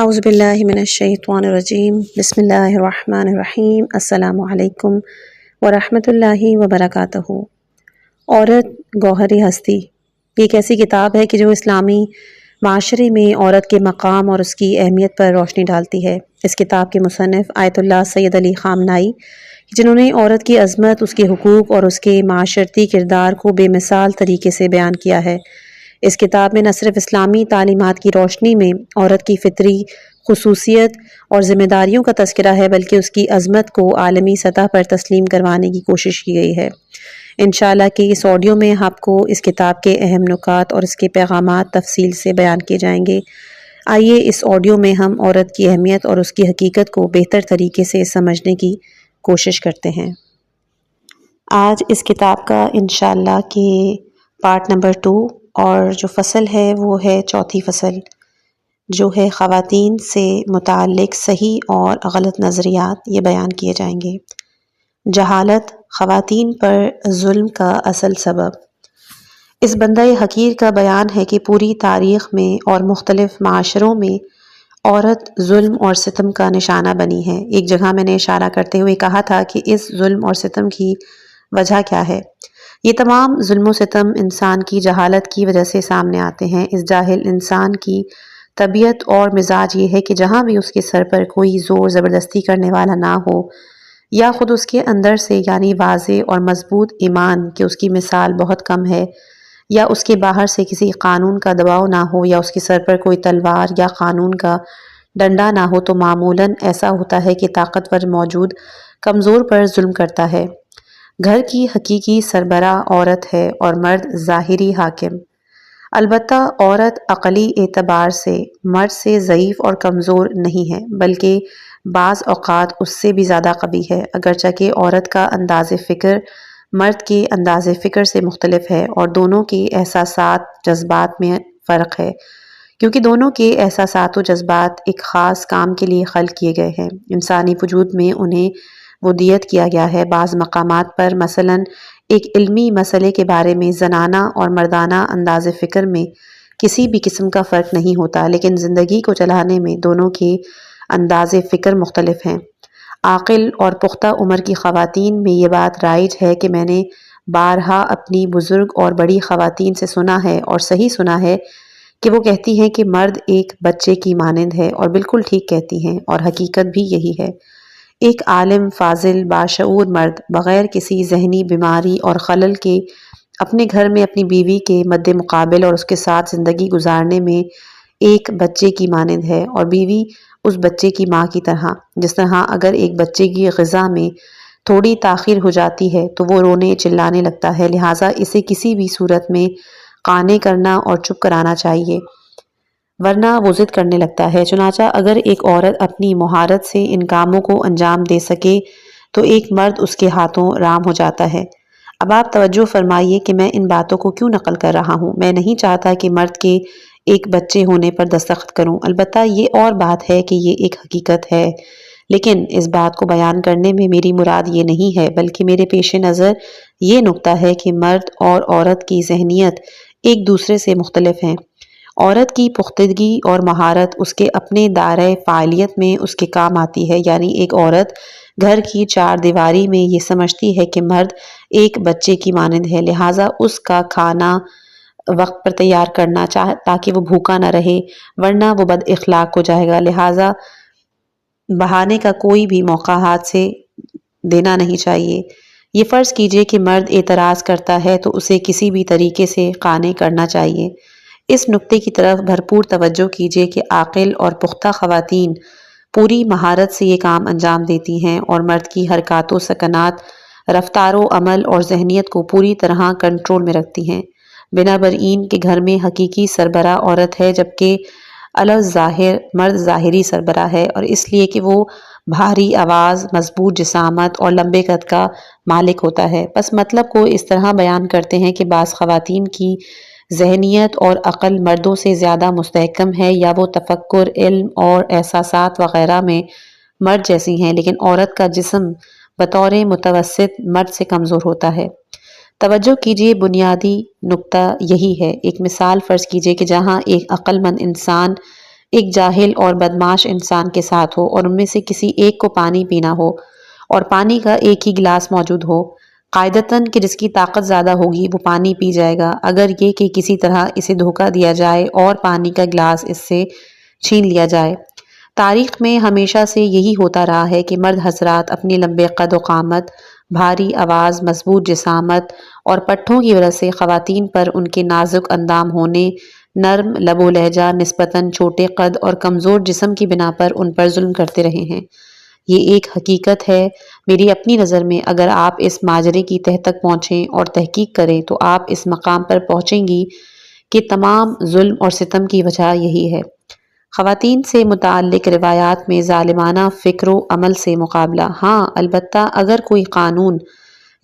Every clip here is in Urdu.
اعوذ باللہ من الشیطان الرجیم بسم اللہ الرحمن الرحیم السلام علیکم ورحمۃ اللہ وبرکاتہ۔ عورت گوہر ہستی، یہ ایک ایسی کتاب ہے کہ جو اسلامی معاشرے میں عورت کے مقام اور اس کی اہمیت پر روشنی ڈالتی ہے۔ اس کتاب کے مصنف آیت اللہ سید علی خامنائی، جنہوں نے عورت کی عظمت، اس کے حقوق اور اس کے معاشرتی کردار کو بے مثال طریقے سے بیان کیا ہے۔ اس کتاب میں نہ صرف اسلامی تعلیمات کی روشنی میں عورت کی فطری خصوصیت اور ذمہ داریوں کا تذکرہ ہے، بلکہ اس کی عظمت کو عالمی سطح پر تسلیم کروانے کی کوشش کی گئی ہے۔ انشاءاللہ کہ اس آڈیو میں آپ کو اس کتاب کے اہم نکات اور اس کے پیغامات تفصیل سے بیان کیے جائیں گے۔ آئیے اس آڈیو میں ہم عورت کی اہمیت اور اس کی حقیقت کو بہتر طریقے سے سمجھنے کی کوشش کرتے ہیں۔ آج اس کتاب کا انشاءاللہ کہ پارٹ نمبر 2 اور جو فصل ہے وہ ہے چوتھی فصل، جو ہے خواتین سے متعلق صحیح اور غلط نظریات، یہ بیان کیے جائیں گے۔ جہالت، خواتین پر ظلم کا اصل سبب۔ اس بندہ حقیر کا بیان ہے کہ پوری تاریخ میں اور مختلف معاشروں میں عورت ظلم اور ستم کا نشانہ بنی ہے۔ ایک جگہ میں نے اشارہ کرتے ہوئے کہا تھا کہ اس ظلم اور ستم کی وجہ کیا ہے؟ یہ تمام ظلم و ستم انسان کی جہالت کی وجہ سے سامنے آتے ہیں۔ اس جاہل انسان کی طبیعت اور مزاج یہ ہے کہ جہاں بھی اس کے سر پر کوئی زور زبردستی کرنے والا نہ ہو، یا خود اس کے اندر سے یعنی واضح اور مضبوط ایمان کہ اس کی مثال بہت کم ہے، یا اس کے باہر سے کسی قانون کا دباؤ نہ ہو، یا اس کے سر پر کوئی تلوار یا قانون کا ڈنڈا نہ ہو، تو معمولاً ایسا ہوتا ہے کہ طاقتور موجود کمزور پر ظلم کرتا ہے۔ گھر کی حقیقی سربراہ عورت ہے اور مرد ظاہری حاکم۔ البتہ عورت عقلی اعتبار سے مرد سے ضعیف اور کمزور نہیں ہے، بلکہ بعض اوقات اس سے بھی زیادہ قوی ہے، اگرچہ کہ عورت کا انداز فکر مرد کے انداز فکر سے مختلف ہے، اور دونوں کے احساسات جذبات میں فرق ہے، کیونکہ دونوں کے احساسات و جذبات ایک خاص کام کے لیے خلق کیے گئے ہیں۔ انسانی وجود میں انہیں ودیت کیا گیا ہے۔ بعض مقامات پر مثلاً ایک علمی مسئلے کے بارے میں زنانہ اور مردانہ انداز فکر میں کسی بھی قسم کا فرق نہیں ہوتا، لیکن زندگی کو چلانے میں دونوں کے انداز فکر مختلف ہیں۔ عاقل اور پختہ عمر کی خواتین میں یہ بات رائج ہے کہ میں نے بارہا اپنی بزرگ اور بڑی خواتین سے سنا ہے، اور صحیح سنا ہے، کہ وہ کہتی ہیں کہ مرد ایک بچے کی مانند ہے، اور بالکل ٹھیک کہتی ہیں، اور حقیقت بھی یہی ہے۔ ایک عالم، فاضل، باشعور مرد بغیر کسی ذہنی بیماری اور خلل کے اپنے گھر میں اپنی بیوی کے مد مقابل اور اس کے ساتھ زندگی گزارنے میں ایک بچے کی مانند ہے، اور بیوی اس بچے کی ماں کی طرح۔ جس طرح اگر ایک بچے کی غذا میں تھوڑی تاخیر ہو جاتی ہے تو وہ رونے چلانے لگتا ہے، لہٰذا اسے کسی بھی صورت میں قانع کرنا اور چپ کرانا چاہیے، ورنہ وہ ضد کرنے لگتا ہے۔ چنانچہ اگر ایک عورت اپنی مہارت سے ان کاموں کو انجام دے سکے تو ایک مرد اس کے ہاتھوں رام ہو جاتا ہے۔ اب آپ توجہ فرمائیے کہ میں ان باتوں کو کیوں نقل کر رہا ہوں۔ میں نہیں چاہتا کہ مرد کے ایک بچے ہونے پر دستخط کروں، البتہ یہ اور بات ہے کہ یہ ایک حقیقت ہے، لیکن اس بات کو بیان کرنے میں میری مراد یہ نہیں ہے، بلکہ میرے پیش نظر یہ نکتہ ہے کہ مرد اور عورت کی ذہنیت ایک دوسرے سے مختلف ہیں۔ عورت کی پختگی اور مہارت اس کے اپنے دائرۂ فعالیت میں اس کے کام آتی ہے، یعنی ایک عورت گھر کی چار دیواری میں یہ سمجھتی ہے کہ مرد ایک بچے کی مانند ہے، لہٰذا اس کا کھانا وقت پر تیار کرنا تاکہ وہ بھوکا نہ رہے، ورنہ وہ بد اخلاق ہو جائے گا، لہٰذا بہانے کا کوئی بھی موقع ہاتھ سے دینا نہیں چاہیے۔ یہ فرض کیجئے کہ مرد اعتراض کرتا ہے تو اسے کسی بھی طریقے سے قانع کرنا چاہیے۔ اس نکتے کی طرف بھرپور توجہ کیجئے کہ عاقل اور پختہ خواتین پوری مہارت سے یہ کام انجام دیتی ہیں، اور مرد کی حرکات و سکنات، رفتار و عمل اور ذہنیت کو پوری طرح کنٹرول میں رکھتی ہیں۔ بنابراین کہ گھر میں حقیقی سربراہ عورت ہے، جبکہ الظاہر مرد ظاہری سربراہ ہے، اور اس لیے کہ وہ بھاری آواز، مضبوط جسامت اور لمبے قد کا مالک ہوتا ہے۔ بس مطلب کو اس طرح بیان کرتے ہیں کہ بعض خواتین کی ذہنیت اور عقل مردوں سے زیادہ مستحکم ہے، یا وہ تفکر، علم اور احساسات وغیرہ میں مرد جیسی ہیں، لیکن عورت کا جسم بطور متوسط مرد سے کمزور ہوتا ہے۔ توجہ کیجئے، بنیادی نکتہ یہی ہے۔ ایک مثال فرض کیجئے کہ جہاں ایک عقل مند انسان ایک جاہل اور بدمعاش انسان کے ساتھ ہو اور ان میں سے کسی ایک کو پانی پینا ہو اور پانی کا ایک ہی گلاس موجود ہو، قاعدتاً کہ جس کی طاقت زیادہ ہوگی وہ پانی پی جائے گا، اگر یہ کہ کسی طرح اسے دھوکہ دیا جائے اور پانی کا گلاس اس سے چھین لیا جائے۔ تاریخ میں ہمیشہ سے یہی ہوتا رہا ہے کہ مرد حضرات اپنے لمبے قد و قامت، بھاری آواز، مضبوط جسامت اور پٹھوں کی وجہ سے خواتین پر ان کے نازک اندام ہونے، نرم لب و لہجہ، نسبتاً چھوٹے قد اور کمزور جسم کی بنا پر ان پر ظلم کرتے رہے ہیں۔ یہ ایک حقیقت ہے۔ میری اپنی نظر میں اگر آپ اس ماجرے کی تہ تک پہنچیں اور تحقیق کریں تو آپ اس مقام پر پہنچیں گی کہ تمام ظلم اور ستم کی وجہ یہی ہے۔ خواتین سے متعلق روایات میں ظالمانہ فکر و عمل سے مقابلہ۔ ہاں، البتہ اگر کوئی قانون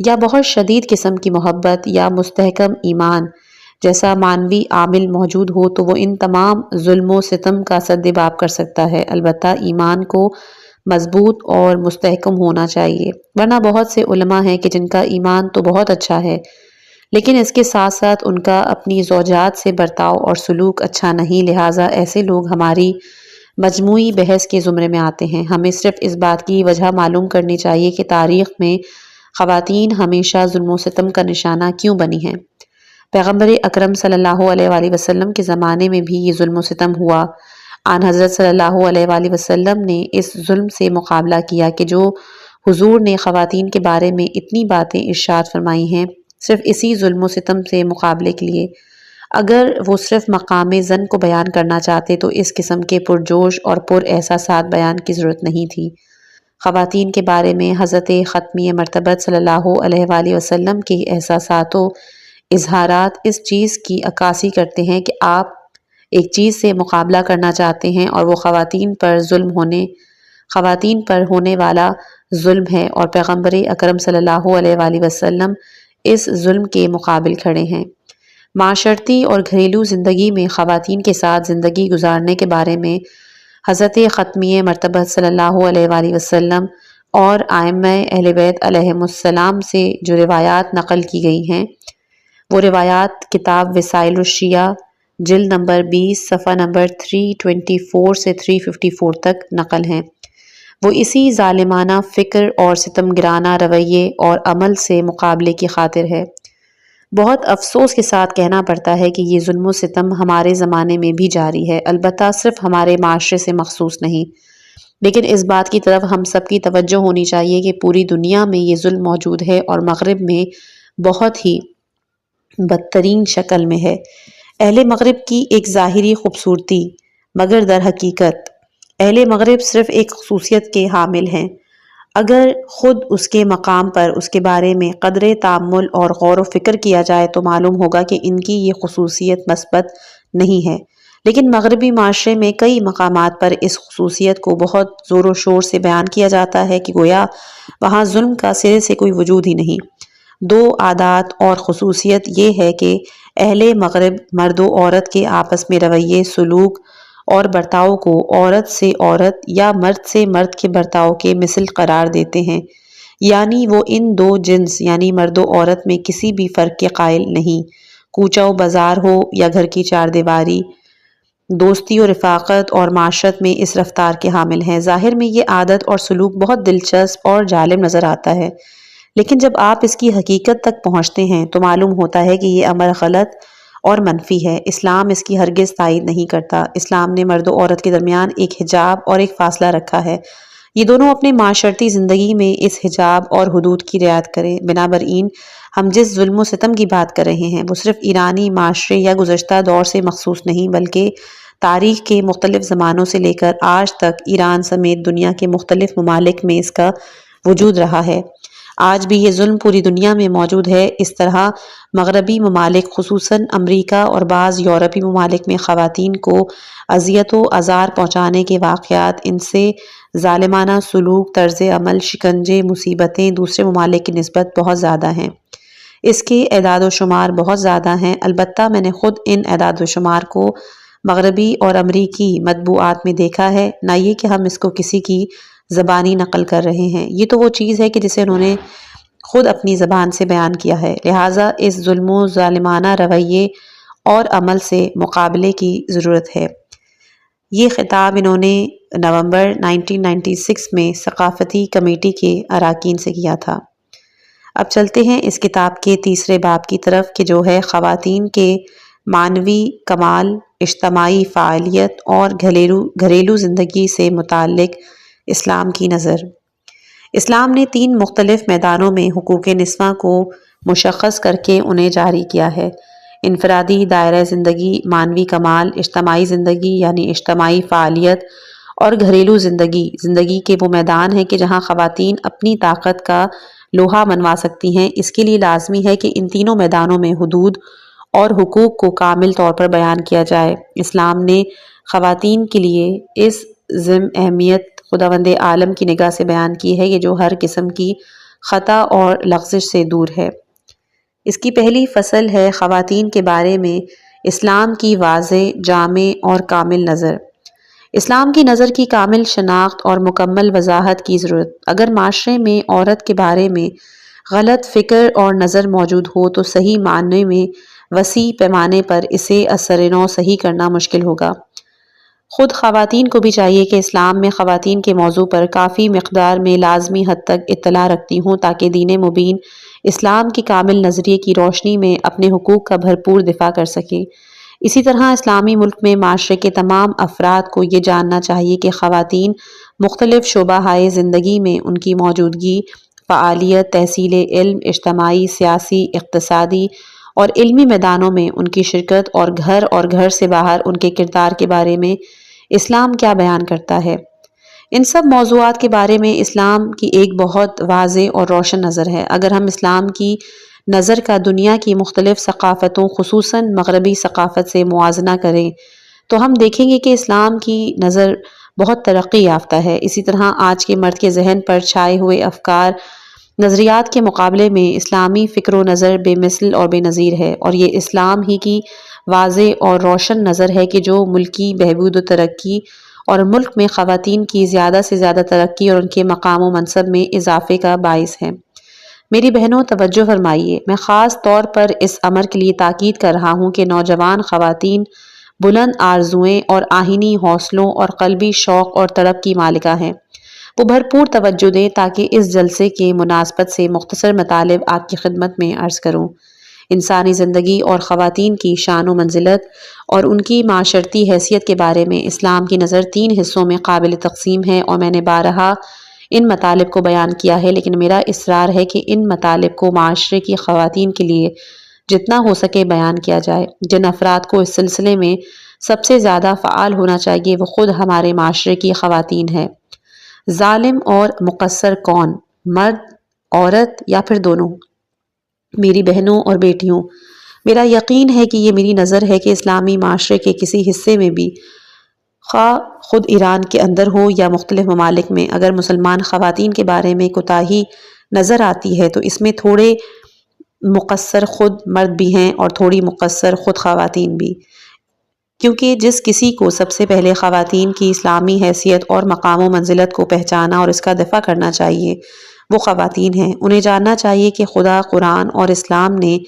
یا بہت شدید قسم کی محبت یا مستحکم ایمان جیسا معنوی عامل موجود ہو تو وہ ان تمام ظلم و ستم کا سدباب کر سکتا ہے۔ البتہ ایمان کو مضبوط اور مستحکم ہونا چاہیے، ورنہ بہت سے علماء ہیں کہ جن کا ایمان تو بہت اچھا ہے لیکن اس کے ساتھ ساتھ ان کا اپنی زوجات سے برتاؤ اور سلوک اچھا نہیں، لہٰذا ایسے لوگ ہماری مجموعی بحث کے زمرے میں آتے ہیں۔ ہمیں صرف اس بات کی وجہ معلوم کرنی چاہیے کہ تاریخ میں خواتین ہمیشہ ظلم و ستم کا نشانہ کیوں بنی ہیں۔ پیغمبر اکرم صلی اللہ علیہ وآلہ وسلم کے زمانے میں بھی یہ ظلم و ستم ہوا۔ آن حضرت صلی اللہ علیہ وآلہ وسلم نے اس ظلم سے مقابلہ کیا کہ جو حضور نے خواتین کے بارے میں اتنی باتیں ارشاد فرمائی ہیں، صرف اسی ظلم و ستم سے مقابلے کے لیے۔ اگر وہ صرف مقام زن کو بیان کرنا چاہتے تو اس قسم کے پرجوش اور پر احساسات بیان کی ضرورت نہیں تھی۔ خواتین کے بارے میں حضرت ختمی مرتبت صلی اللہ علیہ وآلہ وسلم کے احساسات و اظہارات اس چیز کی عکاسی کرتے ہیں کہ آپ ایک چیز سے مقابلہ کرنا چاہتے ہیں اور وہ خواتین پر ہونے والا ظلم ہے، اور پیغمبر اکرم صلی اللہ علیہ وآلہ وسلم اس ظلم کے مقابل کھڑے ہیں۔ معاشرتی اور گھریلو زندگی میں خواتین کے ساتھ زندگی گزارنے کے بارے میں حضرت ختمی مرتبت صلی اللہ علیہ وآلہ وسلم اور ائمہ اہل بیت علیہم السلام سے جو روایات نقل کی گئی ہیں، وہ روایات کتاب وسائل الشیعہ جلد نمبر 20 صفحہ نمبر 324 سے 354 تک نقل ہیں۔ وہ اسی ظالمانہ فکر اور ستم گرانہ رویے اور عمل سے مقابلے کی خاطر ہے۔ بہت افسوس کے ساتھ کہنا پڑتا ہے کہ یہ ظلم و ستم ہمارے زمانے میں بھی جاری ہے، البتہ صرف ہمارے معاشرے سے مخصوص نہیں، لیکن اس بات کی طرف ہم سب کی توجہ ہونی چاہیے کہ پوری دنیا میں یہ ظلم موجود ہے اور مغرب میں بہت ہی بدترین شکل میں ہے۔ اہل مغرب کی ایک ظاہری خوبصورتی، مگر در حقیقت اہل مغرب صرف ایک خصوصیت کے حامل ہیں۔ اگر خود اس کے مقام پر اس کے بارے میں قدر تأمل اور غور و فکر کیا جائے تو معلوم ہوگا کہ ان کی یہ خصوصیت مثبت نہیں ہے، لیکن مغربی معاشرے میں کئی مقامات پر اس خصوصیت کو بہت زور و شور سے بیان کیا جاتا ہے کہ گویا وہاں ظلم کا سرے سے کوئی وجود ہی نہیں۔ دو عادات اور خصوصیت یہ ہے کہ اہل مغرب مرد و عورت کے آپس میں رویے، سلوک اور برتاؤ کو عورت سے عورت یا مرد سے مرد کے برتاؤ کے مثل قرار دیتے ہیں، یعنی وہ ان دو جنس یعنی مرد و عورت میں کسی بھی فرق کے قائل نہیں۔ کوچہ و بازار ہو یا گھر کی چار دیواری، دوستی و رفاقت اور معاشرت میں اس رفتار کے حامل ہیں۔ ظاہر میں یہ عادت اور سلوک بہت دلچسپ اور جالب نظر آتا ہے، لیکن جب آپ اس کی حقیقت تک پہنچتے ہیں تو معلوم ہوتا ہے کہ یہ امر غلط اور منفی ہے۔ اسلام اس کی ہرگز تائید نہیں کرتا۔ اسلام نے مرد و عورت کے درمیان ایک حجاب اور ایک فاصلہ رکھا ہے، یہ دونوں اپنے معاشرتی زندگی میں اس حجاب اور حدود کی رعایت کریں۔ بنابراین ہم جس ظلم و ستم کی بات کر رہے ہیں وہ صرف ایرانی معاشرے یا گزشتہ دور سے مخصوص نہیں، بلکہ تاریخ کے مختلف زمانوں سے لے کر آج تک ایران سمیت دنیا کے مختلف ممالک میں اس کا وجود رہا ہے۔ آج بھی یہ ظلم پوری دنیا میں موجود ہے۔ اس طرح مغربی ممالک خصوصاً امریکہ اور بعض یورپی ممالک میں خواتین کو اذیت و آزار پہنچانے کے واقعات، ان سے ظالمانہ سلوک، طرز عمل، شکنجے، مصیبتیں دوسرے ممالک کی نسبت بہت زیادہ ہیں۔ اس کے اعداد و شمار بہت زیادہ ہیں، البتہ میں نے خود ان اعداد و شمار کو مغربی اور امریکی مطبوعات میں دیکھا ہے، نہ یہ کہ ہم اس کو کسی کی زبانی نقل کر رہے ہیں۔ یہ تو وہ چیز ہے کہ جسے انہوں نے خود اپنی زبان سے بیان کیا ہے، لہٰذا اس ظلم و ظالمانہ رویے اور عمل سے مقابلے کی ضرورت ہے۔ یہ خطاب انہوں نے نومبر 1996 میں ثقافتی کمیٹی کے اراکین سے کیا تھا۔ اب چلتے ہیں اس کتاب کے تیسرے باب کی طرف کہ جو ہے خواتین کے معنوی کمال، اجتماعی فعالیت اور گھریلو زندگی سے متعلق اسلام کی نظر۔ اسلام نے 3 مختلف میدانوں میں حقوق نسواں کو مشخص کر کے انہیں جاری کیا ہے: انفرادی دائرہ زندگی، معنوی کمال، اجتماعی زندگی یعنی اجتماعی فعالیت، اور گھریلو زندگی کے وہ میدان ہیں کہ جہاں خواتین اپنی طاقت کا لوہا منوا سکتی ہیں۔ اس کے لیے لازمی ہے کہ ان تینوں میدانوں میں حدود اور حقوق کو کامل طور پر بیان کیا جائے۔ اسلام نے خواتین کے لیے اس ضمن اہمیت خداوند عالم کی نگاہ سے بیان کی ہے کہ جو ہر قسم کی خطا اور لغزش سے دور ہے۔ اس کی پہلی فصل ہے خواتین کے بارے میں اسلام کی واضح، جامع اور کامل نظر۔ اسلام کی نظر کی کامل شناخت اور مکمل وضاحت کی ضرورت۔ اگر معاشرے میں عورت کے بارے میں غلط فکر اور نظر موجود ہو تو صحیح معنی میں وسیع پیمانے پر اسے اثر نو صحیح کرنا مشکل ہوگا۔ خود خواتین کو بھی چاہیے کہ اسلام میں خواتین کے موضوع پر کافی مقدار میں لازمی حد تک اطلاع رکھتی ہوں تاکہ دین مبین اسلام کی کامل نظریے کی روشنی میں اپنے حقوق کا بھرپور دفاع کر سکیں۔ اسی طرح اسلامی ملک میں معاشرے کے تمام افراد کو یہ جاننا چاہیے کہ خواتین مختلف شعبۂ زندگی میں ان کی موجودگی، فعالیت، تحصیل علم، اجتماعی، سیاسی، اقتصادی اور علمی میدانوں میں ان کی شرکت اور گھر سے باہر ان کے کردار کے بارے میں اسلام کیا بیان کرتا ہے۔ ان سب موضوعات کے بارے میں اسلام کی ایک بہت واضح اور روشن نظر ہے۔ اگر ہم اسلام کی نظر کا دنیا کی مختلف ثقافتوں خصوصاً مغربی ثقافت سے موازنہ کریں تو ہم دیکھیں گے کہ اسلام کی نظر بہت ترقی یافتہ ہے۔ اسی طرح آج کے مرد کے ذہن پر چھائے ہوئے افکار، نظریات کے مقابلے میں اسلامی فکر و نظر بے مثل اور بے نظیر ہے، اور یہ اسلام ہی کی واضح اور روشن نظر ہے کہ جو ملکی بہبود و ترقی اور ملک میں خواتین کی زیادہ سے زیادہ ترقی اور ان کے مقام و منصب میں اضافے کا باعث ہے۔ میری بہنوں توجہ فرمائیے، میں خاص طور پر اس امر کے لیے تاکید کر رہا ہوں کہ نوجوان خواتین بلند آرزوئیں اور آئینی حوصلوں اور قلبی شوق اور طلب کی مالکہ ہیں۔ وہ بھرپور توجہ دیں تاکہ اس جلسے کے مناسبت سے مختصر مطالب آپ کی خدمت میں عرض کروں۔ انسانی زندگی اور خواتین کی شان و منزلت اور ان کی معاشرتی حیثیت کے بارے میں اسلام کی نظر 3 حصوں میں قابل تقسیم ہے، اور میں نے بارہا ان مطالب کو بیان کیا ہے، لیکن میرا اصرار ہے کہ ان مطالب کو معاشرے کی خواتین کے لیے جتنا ہو سکے بیان کیا جائے۔ جن افراد کو اس سلسلے میں سب سے زیادہ فعال ہونا چاہیے وہ خود ہمارے معاشرے کی خواتین ہیں۔ ظالم اور مقصر کون؟ مرد، عورت یا پھر دونوں؟ میری بہنوں اور بیٹیوں، میرا یقین ہے کہ یہ میری نظر ہے کہ اسلامی معاشرے کے کسی حصے میں بھی، خواہ خود ایران کے اندر ہو یا مختلف ممالک میں، اگر مسلمان خواتین کے بارے میں کوتاہی نظر آتی ہے تو اس میں تھوڑے مقصر خود مرد بھی ہیں اور تھوڑی مقصر خود خواتین بھی، کیونکہ جس کسی کو سب سے پہلے خواتین کی اسلامی حیثیت اور مقام و منزلت کو پہچانا اور اس کا دفاع کرنا چاہیے وہ خواتین ہیں۔ انہیں جاننا چاہیے کہ خدا، قرآن اور اسلام نے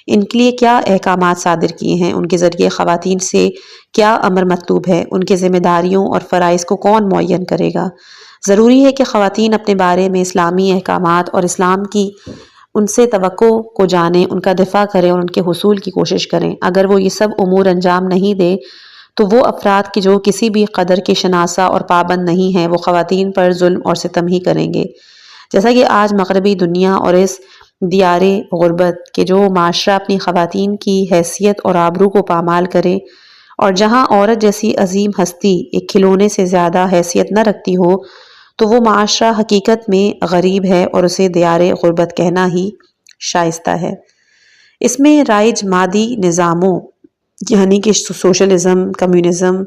ان کے لیے کیا احکامات صادر کیے ہیں، ان کے ذریعے خواتین سے کیا امر مطلوب ہے، ان کے ذمہ داریوں اور فرائض کو کون معین کرے گا۔ ضروری ہے کہ خواتین اپنے بارے میں اسلامی احکامات اور اسلام کی ان سے توقع کو جانیں، ان کا دفاع کریں اور ان کے حصول کی کوشش کریں۔ اگر وہ یہ سب امور انجام نہیں دے تو وہ افراد کہ جو کسی بھی قدر کے شناسہ اور پابند نہیں ہیں وہ خواتین پر ظلم اور ستم ہی کریں گے۔ جیسا کہ آج مغربی دنیا اور اس دیار غربت کہ جو معاشرہ اپنی خواتین کی حیثیت اور آبرو کو پامال کرے، اور جہاں عورت جیسی عظیم ہستی ایک کھلونے سے زیادہ حیثیت نہ رکھتی ہو تو وہ معاشرہ حقیقت میں غریب ہے اور اسے دیار غربت کہنا ہی شائستہ ہے۔ اس میں رائج مادی نظاموں یعنی کہ سوشلزم، کمیونزم،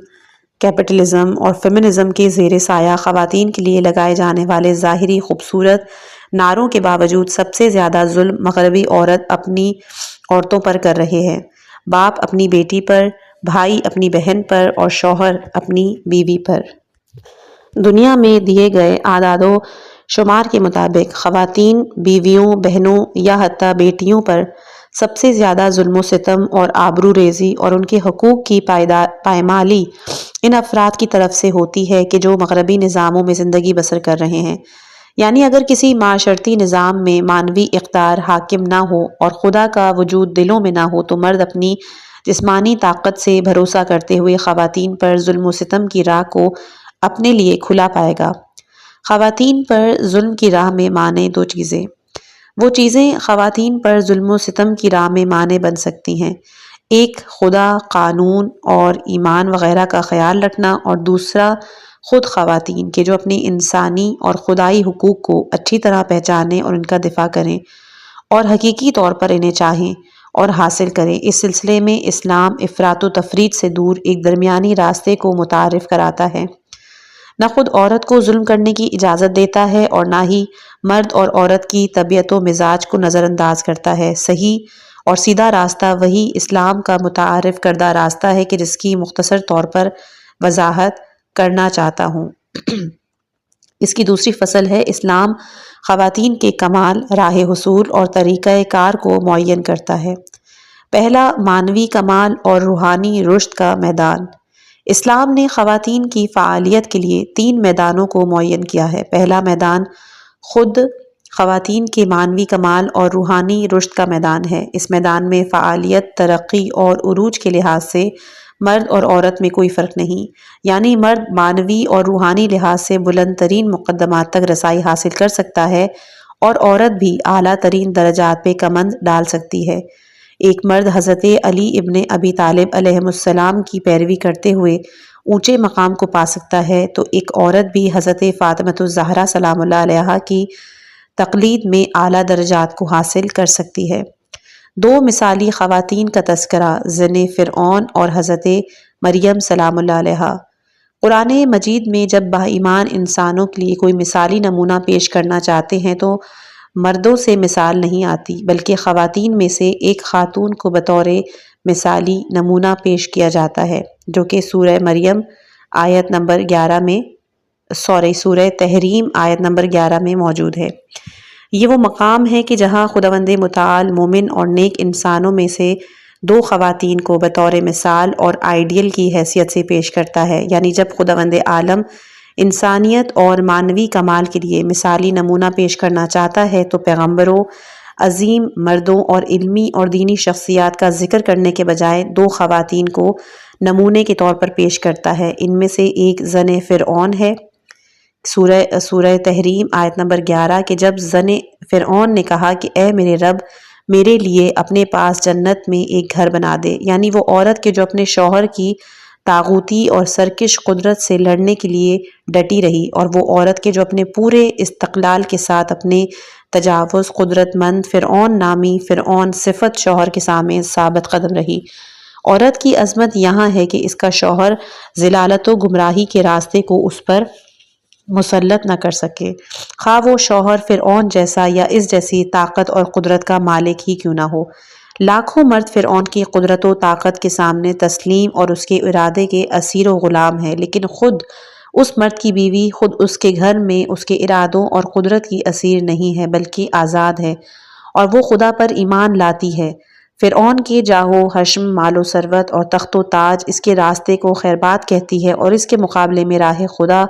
کیپٹلزم اور فیمنزم کے زیر سایہ خواتین کے لیے لگائے جانے والے ظاہری خوبصورت نعروں کے باوجود سب سے زیادہ ظلم مغربی عورت اپنی عورتوں پر کر رہے ہیں۔ باپ اپنی بیٹی پر، بھائی اپنی بہن پر اور شوہر اپنی بیوی پر۔ دنیا میں دیے گئے اعداد و شمار کے مطابق خواتین، بیویوں، بہنوں یا حتیٰ بیٹیوں پر سب سے زیادہ ظلم و ستم اور آبرو ریزی اور ان کے حقوق کی پائمالی ان افراد کی طرف سے ہوتی ہے کہ جو مغربی نظاموں میں زندگی بسر کر رہے ہیں۔ یعنی اگر کسی معاشرتی نظام میں مانوی اقدار حاکم نہ ہو اور خدا کا وجود دلوں میں نہ ہو تو مرد اپنی جسمانی طاقت سے بھروسہ کرتے ہوئے خواتین پر ظلم و ستم کی راہ کو اپنے لیے کھلا پائے گا۔ خواتین پر ظلم کی راہ میں مانے دو چیزیں، وہ چیزیں خواتین پر ظلم و ستم کی راہ میں مانے بن سکتی ہیں، ایک خدا، قانون اور ایمان وغیرہ کا خیال رکھنا، اور دوسرا خود خواتین کے جو اپنی انسانی اور خدائی حقوق کو اچھی طرح پہچانیں اور ان کا دفاع کریں اور حقیقی طور پر انہیں چاہیں اور حاصل کریں۔ اس سلسلے میں اسلام افراط و تفریط سے دور ایک درمیانی راستے کو متعارف کراتا ہے، نہ خود عورت کو ظلم کرنے کی اجازت دیتا ہے اور نہ ہی مرد اور عورت کی طبیعت و مزاج کو نظر انداز کرتا ہے۔ صحیح اور سیدھا راستہ وہی اسلام کا متعارف کردہ راستہ ہے کہ جس کی مختصر طور پر وضاحت کرنا چاہتا ہوں۔ اس کی دوسری فصل ہے اسلام خواتین کے کمال، راہ حصول اور طریقہ کار کو معین کرتا ہے۔ پہلا، معنوی کمال اور روحانی رشد کا میدان۔ اسلام نے خواتین کی فعالیت کے لیے 3 میدانوں کو معین کیا ہے۔ پہلا میدان خود خواتین کے معنوی کمال اور روحانی رشد کا میدان ہے۔ اس میدان میں فعالیت، ترقی اور عروج کے لحاظ سے مرد اور عورت میں کوئی فرق نہیں، یعنی مرد معنوی اور روحانی لحاظ سے بلند ترین مقدمات تک رسائی حاصل کر سکتا ہے اور عورت بھی اعلیٰ ترین درجات پہ کمند ڈال سکتی ہے۔ ایک مرد حضرت علی ابن ابی طالب علیہ السلام کی پیروی کرتے ہوئے اونچے مقام کو پا سکتا ہے تو ایک عورت بھی حضرت فاطمۃ الزہرا سلام اللہ علیہا کی تقلید میں اعلیٰ درجات کو حاصل کر سکتی ہے۔ 2 مثالی خواتین کا تذکرہ، زن فرعون اور حضرت مریم سلام اللہ علیہا۔ قرآن مجید میں جب با ایمان انسانوں کے لیے کوئی مثالی نمونہ پیش کرنا چاہتے ہیں تو مردوں سے مثال نہیں آتی، بلکہ خواتین میں سے ایک خاتون کو بطور مثالی نمونہ پیش کیا جاتا ہے، جو کہ سورہ مریم آیت نمبر 11 میں سورہ تحریم آیت نمبر 11 میں موجود ہے۔ یہ وہ مقام ہے کہ جہاں خداوند متعال مومن اور نیک انسانوں میں سے 2 خواتین کو بطور مثال اور آئیڈیل کی حیثیت سے پیش کرتا ہے، یعنی جب خداوند عالم انسانیت اور معنوی کمال کے لیے مثالی نمونہ پیش کرنا چاہتا ہے تو پیغمبروں، عظیم مردوں اور علمی اور دینی شخصیات کا ذکر کرنے کے بجائے 2 خواتین کو نمونے کے طور پر پیش کرتا ہے۔ ان میں سے ایک زن فرعون ہے، سورہ تحریم آیت نمبر 11 کہ جب زن فرعون نے کہا کہ اے میرے رب، میرے لیے اپنے پاس جنت میں ایک گھر بنا دے، یعنی وہ عورت کے جو اپنے شوہر کی طاغوتی اور سرکش قدرت سے لڑنے کے لیے ڈٹی رہی، اور وہ عورت کے جو اپنے پورے استقلال کے ساتھ اپنے تجاوز قدرت مند فرعون نامی فرعون صفت شوہر کے سامنے ثابت قدم رہی۔ عورت کی عظمت یہاں ہے کہ اس کا شوہر ضلالت و گمراہی کے راستے کو اس پر مسلط نہ کر سکے، خواہ وہ شوہر فرعون جیسا یا اس جیسی طاقت اور قدرت کا مالک ہی کیوں نہ ہو۔ لاکھوں مرد فرعون کی قدرت و طاقت کے سامنے تسلیم اور اس کے ارادے کے اسیر و غلام ہیں، لیکن خود اس مرد کی بیوی خود اس کے گھر میں اس کے ارادوں اور قدرت کی اسیر نہیں ہے بلکہ آزاد ہے، اور وہ خدا پر ایمان لاتی ہے۔ فرعون کے جاہ و حشم، مال و ثروت اور تخت و تاج اس کے راستے کو خیربات کہتی ہے اور اس کے مقابلے میں راہ خدا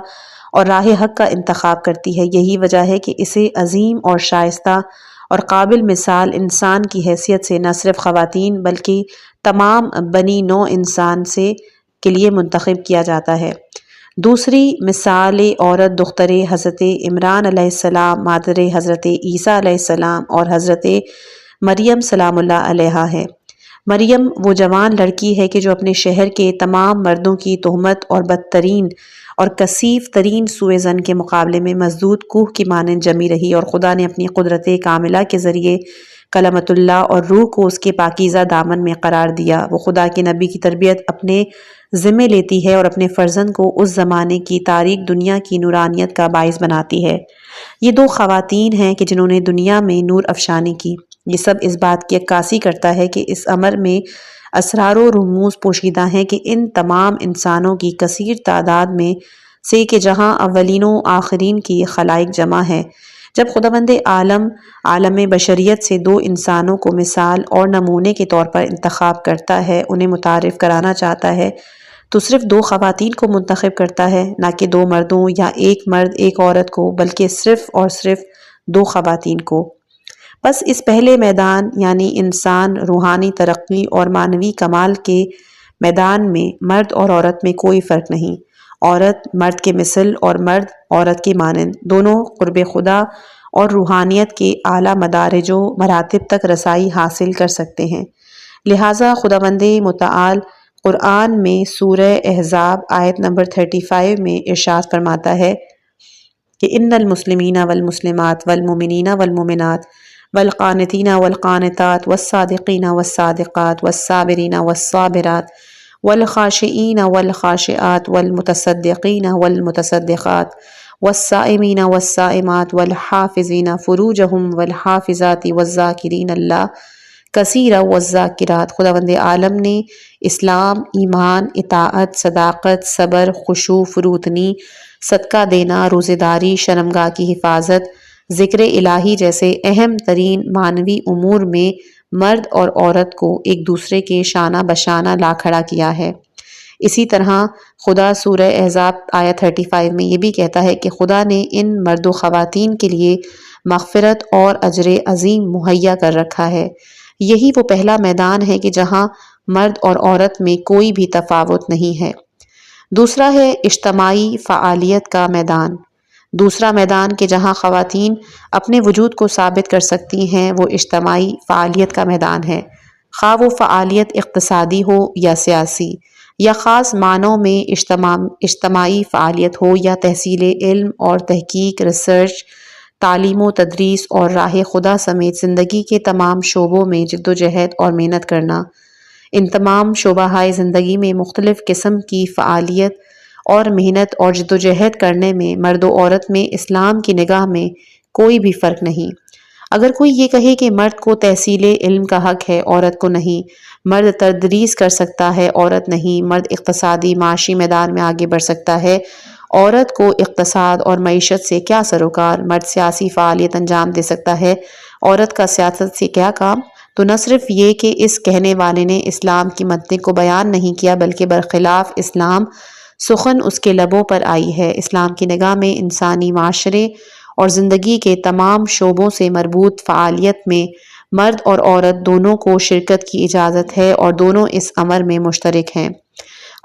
اور راہ حق کا انتخاب کرتی ہے۔ یہی وجہ ہے کہ اسے عظیم اور شائستہ اور قابل مثال انسان کی حیثیت سے نہ صرف خواتین بلکہ تمام بنی نوع انسان کے لیے منتخب کیا جاتا ہے۔ دوسری مثال عورت دختر حضرت عمران علیہ السلام، مادر حضرت عیسیٰ علیہ السلام اور حضرت مریم سلام اللہ علیہا ہے۔ مریم وہ جوان لڑکی ہے کہ جو اپنے شہر کے تمام مردوں کی تہمت اور بدترین اور کثیف ترین سوء ظن کے مقابلے میں مسدود کوہ کی مانند جمی رہی، اور خدا نے اپنی قدرت کاملہ کے ذریعے کلمت اللہ اور روح کو اس کے پاکیزہ دامن میں قرار دیا۔ وہ خدا کے نبی کی تربیت اپنے ذمے لیتی ہے اور اپنے فرزند کو اس زمانے کی تاریک دنیا کی نورانیت کا باعث بناتی ہے۔ یہ 2 خواتین ہیں کہ جنہوں نے دنیا میں نور افشانی کی۔ یہ سب اس بات کی عکاسی کرتا ہے کہ اس امر میں اسرار و رموز پوشیدہ ہیں کہ ان تمام انسانوں کی کثیر تعداد میں سے کہ جہاں اولین و آخرین کی خلائق جمع ہے، جب خداوند عالم بشریت سے 2 انسانوں کو مثال اور نمونے کے طور پر انتخاب کرتا ہے، انہیں متعارف کرانا چاہتا ہے، تو صرف 2 خواتین کو منتخب کرتا ہے، نہ کہ 2 مردوں یا ایک مرد ایک عورت کو، بلکہ صرف اور صرف 2 خواتین کو۔ بس اس پہلے میدان یعنی انسان روحانی ترقی اور معنوی کمال کے میدان میں مرد اور عورت میں کوئی فرق نہیں۔ عورت مرد کے مثل اور مرد عورت کے مانند، دونوں قرب خدا اور روحانیت کے اعلیٰ مدارج و مراتب تک رسائی حاصل کر سکتے ہیں۔ لہٰذا خداوند متعال قرآن میں سورہ احزاب آیت نمبر 35 میں ارشاد فرماتا ہے کہ ان المسلمین والمسلمات والمؤمنین والمؤمنات والقانتین والقانتات والصادقین والصادقات والصابرین والصابرات والخاشعین والخاشعات والمتصدقین والمتصدقات والصائمین والصائمات والحافظین فروجہم والحافظات والذاکرین اللہ کثیرا والذاکرات۔ خداوند عالم نے اسلام، ایمان، اطاعت، صداقت، صبر، خشوع، فروتنی، صدقہ دینا، روزہ داری، شرمگاہ کی حفاظت، ذکر الہی جیسے اہم ترین معنوی امور میں مرد اور عورت کو ایک دوسرے کے شانہ بشانہ لا کھڑا کیا ہے۔ اسی طرح خدا سورہ احزاب آیت 35 میں یہ بھی کہتا ہے کہ خدا نے ان مرد و خواتین کے لیے مغفرت اور اجر عظیم مہیا کر رکھا ہے۔ یہی وہ پہلا میدان ہے کہ جہاں مرد اور عورت میں کوئی بھی تفاوت نہیں ہے۔ دوسرا ہے اجتماعی فعالیت کا میدان۔ دوسرا میدان کہ جہاں خواتین اپنے وجود کو ثابت کر سکتی ہیں وہ اجتماعی فعالیت کا میدان ہے، خواہ وہ فعالیت اقتصادی ہو یا سیاسی، یا خاص معنوں میں اجتماعی فعالیت ہو یا تحصیل علم اور تحقیق، ریسرچ، تعلیم و تدریس اور راہ خدا سمیت زندگی کے تمام شعبوں میں جد و جہد اور محنت کرنا۔ ان تمام شعبہ زندگی میں مختلف قسم کی فعالیت اور محنت اور جد و جہد کرنے میں مرد و عورت میں اسلام کی نگاہ میں کوئی بھی فرق نہیں۔ اگر کوئی یہ کہے کہ مرد کو تحصیل علم کا حق ہے، عورت کو نہیں، مرد تدریس کر سکتا ہے، عورت نہیں، مرد اقتصادی معاشی میدان میں آگے بڑھ سکتا ہے، عورت کو اقتصاد اور معیشت سے کیا سروکار، مرد سیاسی فعالیت انجام دے سکتا ہے، عورت کا سیاست سے کیا کام، تو نہ صرف یہ کہ اس کہنے والے نے اسلام کی متن کو بیان نہیں کیا بلکہ برخلاف اسلام سخن اس کے لبوں پر آئی ہے۔ اسلام کی نگاہ میں انسانی معاشرے اور زندگی کے تمام شعبوں سے مربوط فعالیت میں مرد اور عورت دونوں کو شرکت کی اجازت ہے اور دونوں اس امر میں مشترک ہیں۔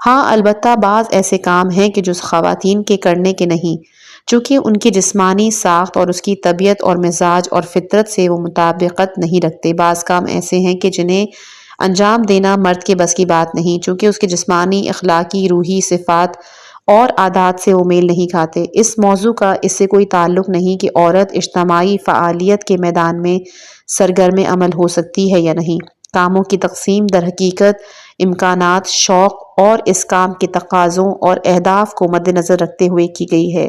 ہاں البتہ بعض ایسے کام ہیں کہ جو خواتین کے کرنے کے نہیں، چونکہ ان کی جسمانی ساخت اور اس کی طبیعت اور مزاج اور فطرت سے وہ مطابقت نہیں رکھتے۔ بعض کام ایسے ہیں کہ جنہیں انجام دینا مرد کے بس کی بات نہیں، چونکہ اس کے جسمانی، اخلاقی، روحی صفات اور عادات سے وہ میل نہیں کھاتے۔ اس موضوع کا اس سے کوئی تعلق نہیں کہ عورت اجتماعی فعالیت کے میدان میں سرگرم عمل ہو سکتی ہے یا نہیں۔ کاموں کی تقسیم در حقیقت امکانات، شوق اور اس کام کے تقاضوں اور اہداف کو مد نظر رکھتے ہوئے کی گئی ہے۔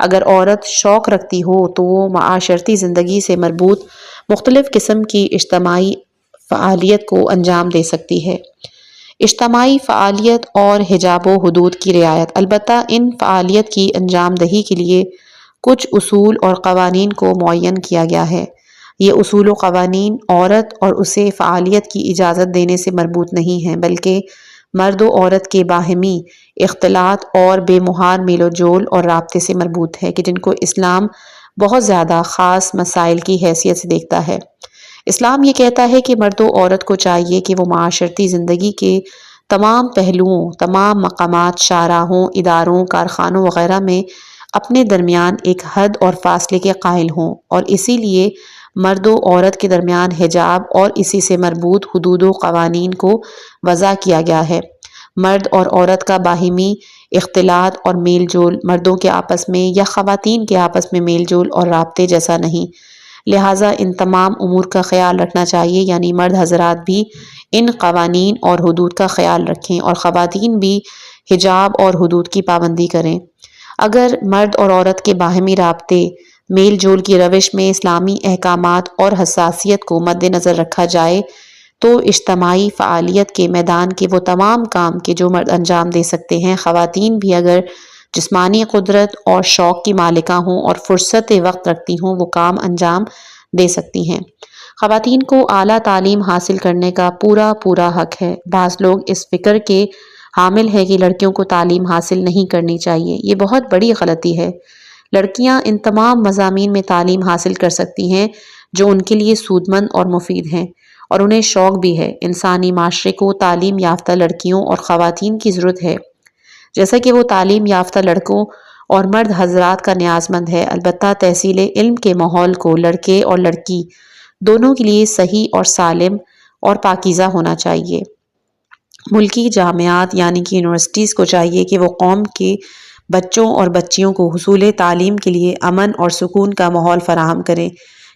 اگر عورت شوق رکھتی ہو تو وہ معاشرتی زندگی سے مربوط مختلف قسم کی اجتماعی فعالیت کو انجام دے سکتی ہے۔ اجتماعی فعالیت اور حجاب و حدود کی رعایت۔ البتہ ان فعالیت کی انجام دہی کے لیے کچھ اصول اور قوانین کو معین کیا گیا ہے۔ یہ اصول و قوانین عورت اور اسے فعالیت کی اجازت دینے سے مربوط نہیں ہیں بلکہ مرد و عورت کے باہمی اختلاط اور بے مہار میل و جول اور رابطے سے مربوط ہے کہ جن کو اسلام بہت زیادہ خاص مسائل کی حیثیت سے دیکھتا ہے۔ اسلام یہ کہتا ہے کہ مرد و عورت کو چاہیے کہ وہ معاشرتی زندگی کے تمام پہلوؤں، تمام مقامات، شاہراہوں، اداروں، کارخانوں وغیرہ میں اپنے درمیان ایک حد اور فاصلے کے قائل ہوں، اور اسی لیے مرد و عورت کے درمیان حجاب اور اسی سے مربوط حدود و قوانین کو وضع کیا گیا ہے۔ مرد اور عورت کا باہمی اختلاط اور میل جول مردوں کے آپس میں یا خواتین کے آپس میں میل جول اور رابطے جیسا نہیں، لہٰذا ان تمام امور کا خیال رکھنا چاہیے، یعنی مرد حضرات بھی ان قوانین اور حدود کا خیال رکھیں اور خواتین بھی حجاب اور حدود کی پابندی کریں۔ اگر مرد اور عورت کے باہمی رابطے، میل جول کی روش میں اسلامی احکامات اور حساسیت کو مد نظر رکھا جائے تو اجتماعی فعالیت کے میدان کے وہ تمام کام کہ جو مرد انجام دے سکتے ہیں، خواتین بھی اگر جسمانی قدرت اور شوق کی مالکہ ہوں اور فرصت وقت رکھتی ہوں وہ کام انجام دے سکتی ہیں۔ خواتین کو اعلیٰ تعلیم حاصل کرنے کا پورا حق ہے۔ بعض لوگ اس فکر کے حامل ہے کہ لڑکیوں کو تعلیم حاصل نہیں کرنی چاہیے۔ یہ بہت بڑی غلطی ہے۔ لڑکیاں ان تمام مضامین میں تعلیم حاصل کر سکتی ہیں جو ان کے لیے سود مند اور مفید ہیں، اور انہیں شوق بھی ہے۔ انسانی معاشرے کو تعلیم یافتہ لڑکیوں اور خواتین کی ضرورت ہے، جیسا کہ وہ تعلیم یافتہ لڑکوں اور مرد حضرات کا نیاز مند ہے۔ البتہ تحصیل علم کے ماحول کو لڑکے اور لڑکی دونوں کے لیے صحیح اور سالم اور پاکیزہ ہونا چاہیے۔ ملکی جامعات یعنی کہ یونیورسٹیز کو چاہیے کہ وہ قوم کے بچوں اور بچیوں کو حصول تعلیم کے لیے امن اور سکون کا ماحول فراہم کریں۔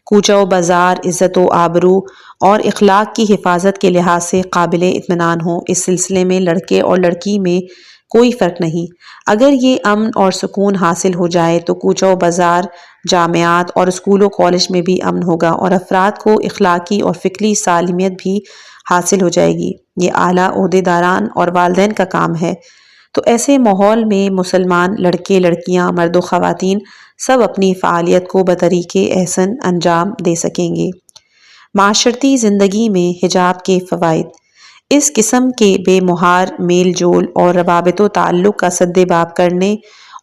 کوچہ و بازار عزت و آبرو اور اخلاق کی حفاظت کے لحاظ سے قابل اطمینان ہوں۔ اس سلسلے میں لڑکے اور لڑکی میں کوئی فرق نہیں۔ اگر یہ امن اور سکون حاصل ہو جائے تو کوچہ و بازار، جامعات اور اسکول و کالج میں بھی امن ہوگا، اور افراد کو اخلاقی اور فکری سالمیت بھی حاصل ہو جائے گی۔ یہ اعلیٰ عہدیداران اور والدین کا کام ہے۔ تو ایسے ماحول میں مسلمان لڑکے، لڑکیاں، مرد و خواتین سب اپنی فعالیت کو بطریق احسن انجام دے سکیں گے۔ معاشرتی زندگی میں حجاب کے فوائد۔ اس قسم کے بے مہار میل جول اور روابط و تعلق کا سد باب کرنے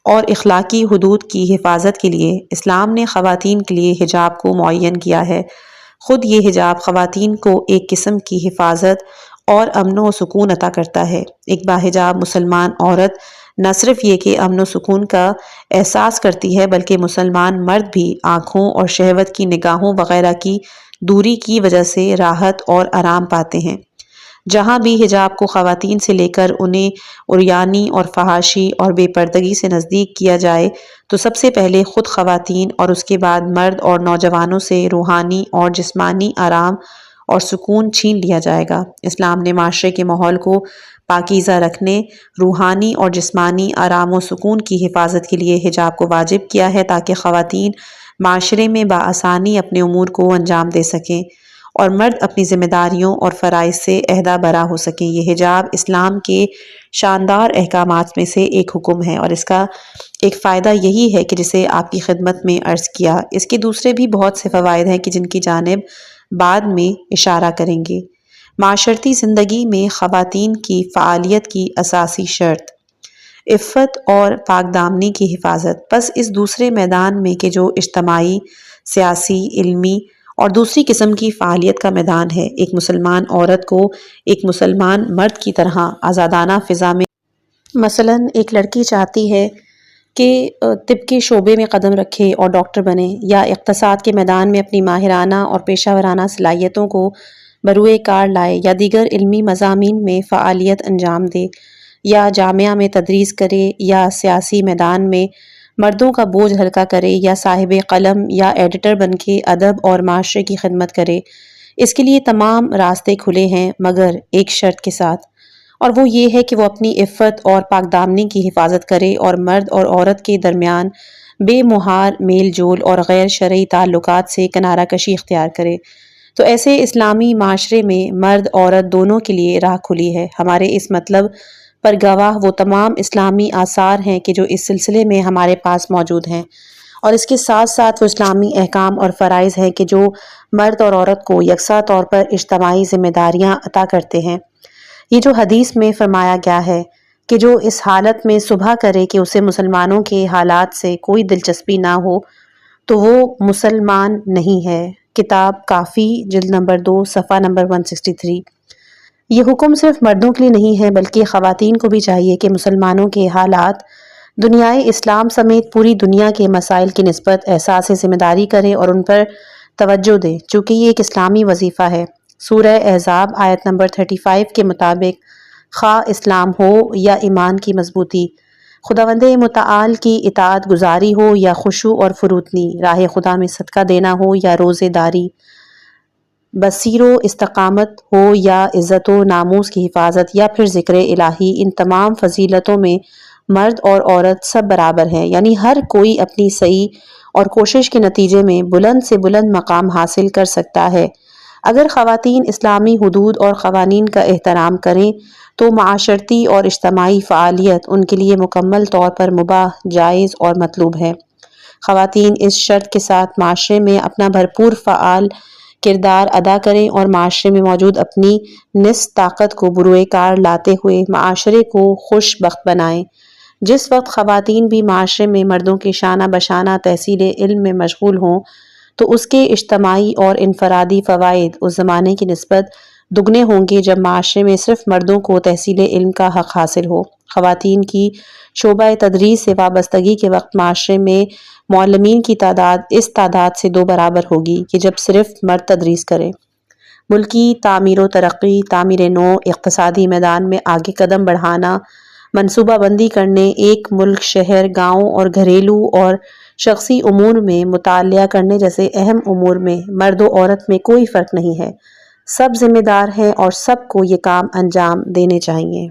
اور اخلاقی حدود کی حفاظت کے لیے اسلام نے خواتین کے لیے حجاب کو معین کیا ہے۔ خود یہ حجاب خواتین کو ایک قسم کی حفاظت اور امن و سکون عطا کرتا ہے۔ ایک باحجاب مسلمان عورت نہ صرف یہ کہ امن و سکون کا احساس کرتی ہے، بلکہ مسلمان مرد بھی آنکھوں اور شہوت کی نگاہوں وغیرہ کی دوری کی وجہ سے راحت اور آرام پاتے ہیں۔ جہاں بھی حجاب کو خواتین سے لے کر انہیں عریانی اور فحاشی اور بے پردگی سے نزدیک کیا جائے تو سب سے پہلے خود خواتین اور اس کے بعد مرد اور نوجوانوں سے روحانی اور جسمانی آرام اور سکون چھین لیا جائے گا۔ اسلام نے معاشرے کے ماحول کو پاکیزہ رکھنے، روحانی اور جسمانی آرام و سکون کی حفاظت کے لیے حجاب کو واجب کیا ہے تاکہ خواتین معاشرے میں بآسانی اپنے امور کو انجام دے سکیں اور مرد اپنی ذمہ داریوں اور فرائض سے عہدہ برا ہو سکیں۔ یہ حجاب اسلام کے شاندار احکامات میں سے ایک حکم ہے، اور اس کا ایک فائدہ یہی ہے کہ جسے آپ کی خدمت میں عرض کیا۔ اس کے دوسرے بھی بہت سے فوائد ہیں کہ جن کی جانب بعد میں اشارہ کریں گے۔ معاشرتی زندگی میں خواتین کی فعالیت کی اساسی شرط، عفت اور پاک دامنی کی حفاظت۔ بس اس دوسرے میدان میں کہ جو اجتماعی، سیاسی، علمی اور دوسری قسم کی فعالیت کا میدان ہے، ایک مسلمان عورت کو ایک مسلمان مرد کی طرح آزادانہ فضا میں، مثلاً ایک لڑکی چاہتی ہے کہ طب کے شعبے میں قدم رکھے اور ڈاکٹر بنے، یا اقتصاد کے میدان میں اپنی ماہرانہ اور پیشہ ورانہ صلاحیتوں کو بروئے کار لائے، یا دیگر علمی مضامین میں فعالیت انجام دے، یا جامعہ میں تدریس کرے، یا سیاسی میدان میں مردوں کا بوجھ ہلکا کرے، یا صاحب قلم یا ایڈیٹر بن کے ادب اور معاشرے کی خدمت کرے۔ اس کے لیے تمام راستے کھلے ہیں، مگر ایک شرط کے ساتھ، اور وہ یہ ہے کہ وہ اپنی عفت اور پاک دامنی کی حفاظت کرے اور مرد اور عورت کے درمیان بے مہار میل جول اور غیر شرعی تعلقات سے کنارہ کشی اختیار کرے۔ تو ایسے اسلامی معاشرے میں مرد عورت دونوں کے لیے راہ کھلی ہے۔ ہمارے اس مطلب پر گواہ وہ تمام اسلامی آثار ہیں کہ جو اس سلسلے میں ہمارے پاس موجود ہیں، اور اس کے ساتھ ساتھ وہ اسلامی احکام اور فرائض ہیں کہ جو مرد اور عورت کو یکساں طور پر اجتماعی ذمہ داریاں عطا کرتے ہیں۔ یہ جو حدیث میں فرمایا گیا ہے کہ جو اس حالت میں صبح کرے کہ اسے مسلمانوں کے حالات سے کوئی دلچسپی نہ ہو تو وہ مسلمان نہیں ہے۔ کتاب کافی جلد نمبر 2 صفحہ نمبر 163۔ یہ حکم صرف مردوں کے لیے نہیں ہے بلکہ خواتین کو بھی چاہیے کہ مسلمانوں کے حالات، دنیائے اسلام سمیت پوری دنیا کے مسائل کی نسبت احساس ذمہ داری کرے اور ان پر توجہ دے، چونکہ یہ ایک اسلامی وظیفہ ہے۔ سورہ احزاب آیت نمبر 35 کے مطابق خواہ اسلام ہو یا ایمان کی مضبوطی، خداوند متعال کی اطاعت گزاری ہو یا خشوع اور فروتنی، راہ خدا میں صدقہ دینا ہو یا روزے داری، بصیر و استقامت ہو یا عزت و ناموس کی حفاظت یا پھر ذکر الہی، ان تمام فضیلتوں میں مرد اور عورت سب برابر ہیں، یعنی ہر کوئی اپنی سعی اور کوشش کے نتیجے میں بلند سے بلند مقام حاصل کر سکتا ہے۔ اگر خواتین اسلامی حدود اور قوانین کا احترام کریں تو معاشرتی اور اجتماعی فعالیت ان کے لیے مکمل طور پر مباح، جائز اور مطلوب ہے۔ خواتین اس شرط کے ساتھ معاشرے میں اپنا بھرپور فعال کردار ادا کریں اور معاشرے میں موجود اپنی نصف طاقت کو بروئے کار لاتے ہوئے معاشرے کو خوش بخت بنائیں۔ جس وقت خواتین بھی معاشرے میں مردوں کے شانہ بشانہ تحصیل علم میں مشغول ہوں تو اس کے اجتماعی اور انفرادی فوائد اس زمانے کی نسبت دگنے ہوں گے جب معاشرے میں صرف مردوں کو تحصیل علم کا حق حاصل ہو۔ خواتین کی شعبہ تدریس سے وابستگی کے وقت معاشرے میں معلمین کی تعداد اس تعداد سے 2 برابر ہوگی کہ جب صرف مرد تدریس کریں۔ ملکی تعمیر و ترقی، تعمیر نو، اقتصادی میدان میں آگے قدم بڑھانا، منصوبہ بندی کرنے، ایک ملک، شہر، گاؤں اور گھریلو اور شخصی امور میں مطالعہ کرنے جیسے اہم امور میں مرد و عورت میں کوئی فرق نہیں ہے۔ سب ذمہ دار ہیں اور سب کو یہ کام انجام دینے چاہیے۔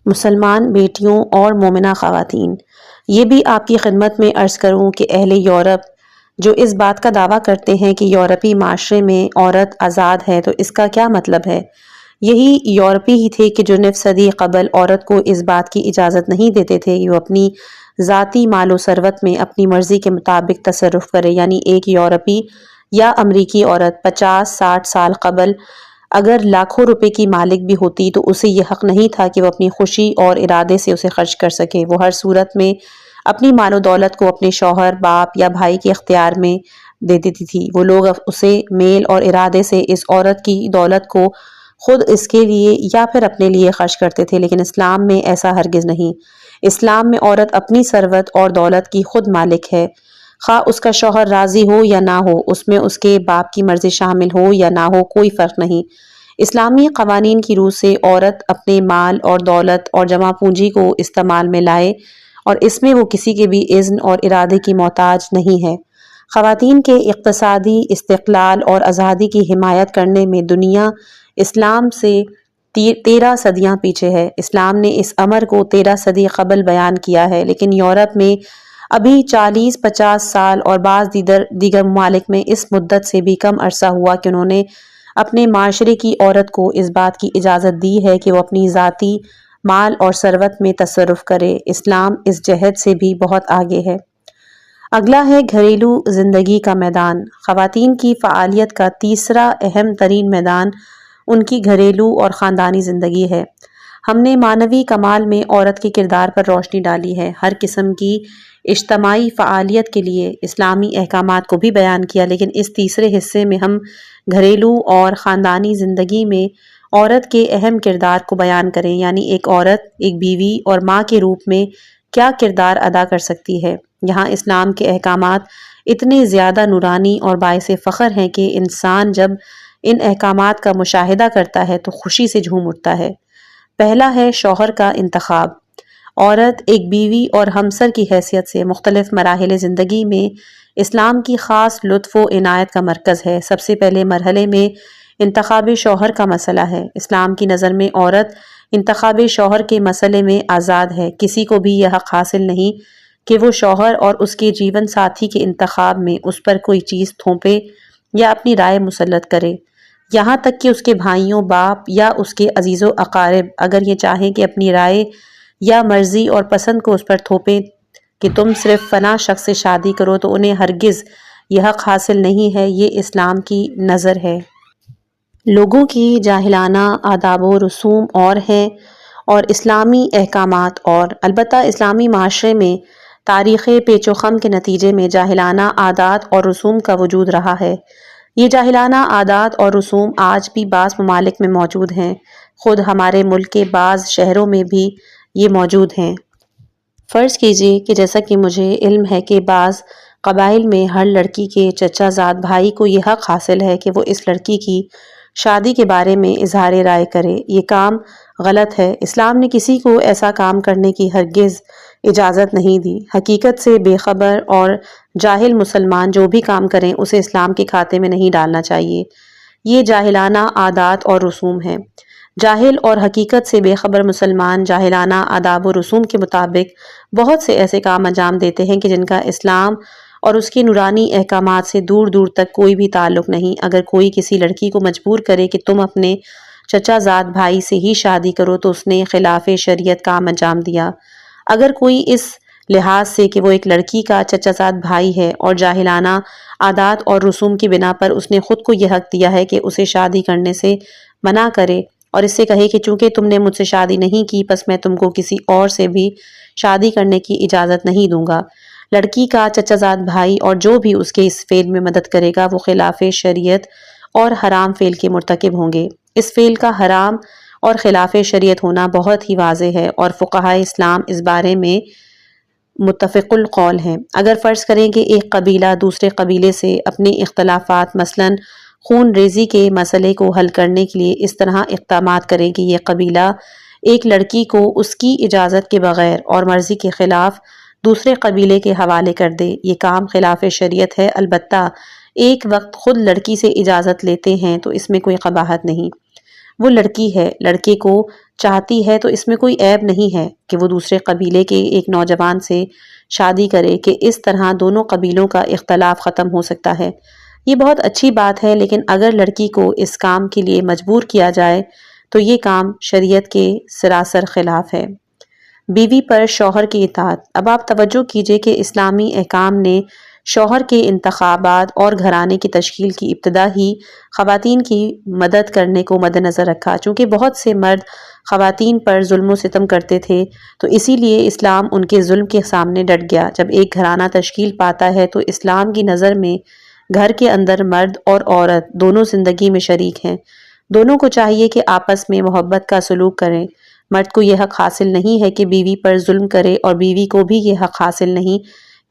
مسلمان بیٹیوں اور مومنہ خواتین، یہ بھی آپ کی خدمت میں عرض کروں کہ اہل یورپ جو اس بات کا دعویٰ کرتے ہیں کہ یورپی معاشرے میں عورت آزاد ہے تو اس کا کیا مطلب ہے؟ یہی یورپی ہی تھے کہ جو نصف صدی قبل عورت کو اس بات کی اجازت نہیں دیتے تھے کہ وہ اپنی ذاتی مال و ثروت میں اپنی مرضی کے مطابق تصرف کرے۔ یعنی ایک یورپی یا امریکی عورت 50-60 سال قبل اگر لاکھوں روپے کی مالک بھی ہوتی تو اسے یہ حق نہیں تھا کہ وہ اپنی خوشی اور ارادے سے اسے خرچ کر سکے۔ وہ ہر صورت میں اپنی مال و دولت کو اپنے شوہر، باپ یا بھائی کے اختیار میں دے دیتی تھی۔ وہ لوگ اسے میل اور ارادے سے اس عورت کی دولت کو خود اس کے لیے یا پھر اپنے لیے خرچ کرتے تھے، لیکن اسلام میں ایسا ہرگز نہیں۔ اسلام میں عورت اپنی ثروت اور دولت کی خود مالک ہے، خواہ اس کا شوہر راضی ہو یا نہ ہو، اس میں اس کے باپ کی مرضی شامل ہو یا نہ ہو، کوئی فرق نہیں۔ اسلامی قوانین کی روح سے عورت اپنے مال اور دولت اور جمع پونجی کو استعمال میں لائے اور اس میں وہ کسی کے بھی اذن اور ارادے کی محتاج نہیں ہے۔ خواتین کے اقتصادی استقلال اور آزادی کی حمایت کرنے میں دنیا اسلام سے 13 صدیاں پیچھے ہے۔ اسلام نے اس امر کو 13 صدی قبل بیان کیا ہے، لیکن یورپ میں ابھی 40-50 سال اور بعض دیگر ممالک میں اس مدت سے بھی کم عرصہ ہوا کہ انہوں نے اپنے معاشرے کی عورت کو اس بات کی اجازت دی ہے کہ وہ اپنی ذاتی مال اور ثروت میں تصرف کرے۔ اسلام اس جہت سے بھی بہت آگے ہے۔ اگلا ہے گھریلو زندگی کا میدان۔ خواتین کی فعالیت کا تیسرا اہم ترین میدان ان کی گھریلو اور خاندانی زندگی ہے۔ ہم نے معنوی کمال میں عورت کے کردار پر روشنی ڈالی ہے، ہر قسم کی اجتماعی فعالیت کے لیے اسلامی احکامات کو بھی بیان کیا، لیکن اس تیسرے حصے میں ہم گھریلو اور خاندانی زندگی میں عورت کے اہم کردار کو بیان کریں، یعنی ایک عورت ایک بیوی اور ماں کے روپ میں کیا کردار ادا کر سکتی ہے۔ یہاں اسلام کے احکامات اتنے زیادہ نورانی اور باعث فخر ہیں کہ انسان جب ان احکامات کا مشاہدہ کرتا ہے تو خوشی سے جھوم اٹھتا ہے۔ پہلا ہے شوہر کا انتخاب۔ عورت ایک بیوی اور ہمسر کی حیثیت سے مختلف مراحل زندگی میں اسلام کی خاص لطف و عنایت کا مرکز ہے۔ سب سے پہلے مرحلے میں انتخاب شوہر کا مسئلہ ہے۔ اسلام کی نظر میں عورت انتخاب شوہر کے مسئلے میں آزاد ہے۔ کسی کو بھی یہ حق حاصل نہیں کہ وہ شوہر اور اس کے جیون ساتھی کے انتخاب میں اس پر کوئی چیز تھوپے یا اپنی رائے مسلط کرے، یہاں تک کہ اس کے بھائیوں، باپ یا اس کے عزیز و اقارب اگر یہ چاہیں کہ اپنی رائے یا مرضی اور پسند کو اس پر تھوپیں کہ تم صرف فلاں شخص سے شادی کرو، تو انہیں ہرگز یہ حق حاصل نہیں ہے۔ یہ اسلام کی نظر ہے۔ لوگوں کی جاہلانہ آداب و رسوم اور ہیں اور اسلامی احکامات اور، البتہ اسلامی معاشرے میں تاریخ پیچ و خم کے نتیجے میں جاہلانہ عادات اور رسوم کا وجود رہا ہے۔ یہ جاہلانہ عادات اور رسوم آج بھی بعض ممالک میں موجود ہیں، خود ہمارے ملک کے بعض شہروں میں بھی یہ موجود ہیں۔ فرض کیجئے کہ جیسا کہ مجھے علم ہے کہ بعض قبائل میں ہر لڑکی کے چچا زاد بھائی کو یہ حق حاصل ہے کہ وہ اس لڑکی کی شادی کے بارے میں اظہار رائے کرے۔ یہ کام غلط ہے۔ اسلام نے کسی کو ایسا کام کرنے کی ہرگز اجازت نہیں دی۔ حقیقت سے بے خبر اور جاہل مسلمان جو بھی کام کریں اسے اسلام کے کھاتے میں نہیں ڈالنا چاہیے۔ یہ جاہلانہ عادات اور رسوم ہیں۔ جاہل اور حقیقت سے بے خبر مسلمان جاہلانہ آداب و رسوم کے مطابق بہت سے ایسے کام انجام دیتے ہیں کہ جن کا اسلام اور اس کے نورانی احکامات سے دور دور تک کوئی بھی تعلق نہیں۔ اگر کوئی کسی لڑکی کو مجبور کرے کہ تم اپنے چچا زاد بھائی سے ہی شادی کرو تو اس نے خلاف شریعت کام انجام دیا۔ اگر کوئی اس لحاظ سے کہ وہ ایک لڑکی کا چچا زاد بھائی ہے، اور جاہلانہ عادات اور رسوم کی بنا پر اس نے خود کو یہ حق دیا ہے کہ اسے شادی کرنے سے منع کرے اور اس سے کہے کہ چونکہ تم نے مجھ سے شادی نہیں کی بس میں تم کو کسی اور سے بھی شادی کرنے کی اجازت نہیں دوں گا۔ لڑکی کا چچا زاد بھائی اور جو بھی اس کے اس فعل میں مدد کرے گا وہ خلاف شریعت اور حرام فعل کے مرتکب ہوں گے۔ اس فعل کا حرام اور خلاف شریعت ہونا بہت ہی واضح ہے اور فقہائے اسلام اس بارے میں متفق القول ہیں۔ اگر فرض کریں کہ ایک قبیلہ دوسرے قبیلے سے اپنے اختلافات مثلاً خون ریزی کے مسئلے کو حل کرنے کے لیے اس طرح اقدامات کرے کہ یہ قبیلہ ایک لڑکی کو اس کی اجازت کے بغیر اور مرضی کے خلاف دوسرے قبیلے کے حوالے کر دے، یہ کام خلاف شریعت ہے۔ البتہ ایک وقت خود لڑکی سے اجازت لیتے ہیں تو اس میں کوئی قباحت نہیں۔ وہ لڑکی ہے، لڑکے کو چاہتی ہے تو اس میں کوئی عیب نہیں ہے کہ وہ دوسرے قبیلے کے ایک نوجوان سے شادی کرے کہ اس طرح دونوں قبیلوں کا اختلاف ختم ہو سکتا ہے۔ یہ بہت اچھی بات ہے، لیکن اگر لڑکی کو اس کام کے لیے مجبور کیا جائے تو یہ کام شریعت کے سراسر خلاف ہے۔ بیوی پر شوہر کی اطاعت۔ اب آپ توجہ کیجئے کہ اسلامی احکام نے شوہر کے انتخابات اور گھرانے کی تشکیل کی ابتدا ہی خواتین کی مدد کرنے کو مد نظر رکھا۔ چونکہ بہت سے مرد خواتین پر ظلم و ستم کرتے تھے تو اسی لیے اسلام ان کے ظلم کے سامنے ڈٹ گیا۔ جب ایک گھرانہ تشکیل پاتا ہے تو اسلام کی نظر میں گھر کے اندر مرد اور عورت دونوں زندگی میں شریک ہیں۔ دونوں کو چاہیے کہ آپس میں محبت کا سلوک کریں۔ مرد کو یہ حق حاصل نہیں ہے کہ بیوی پر ظلم کرے اور بیوی کو بھی یہ حق حاصل نہیں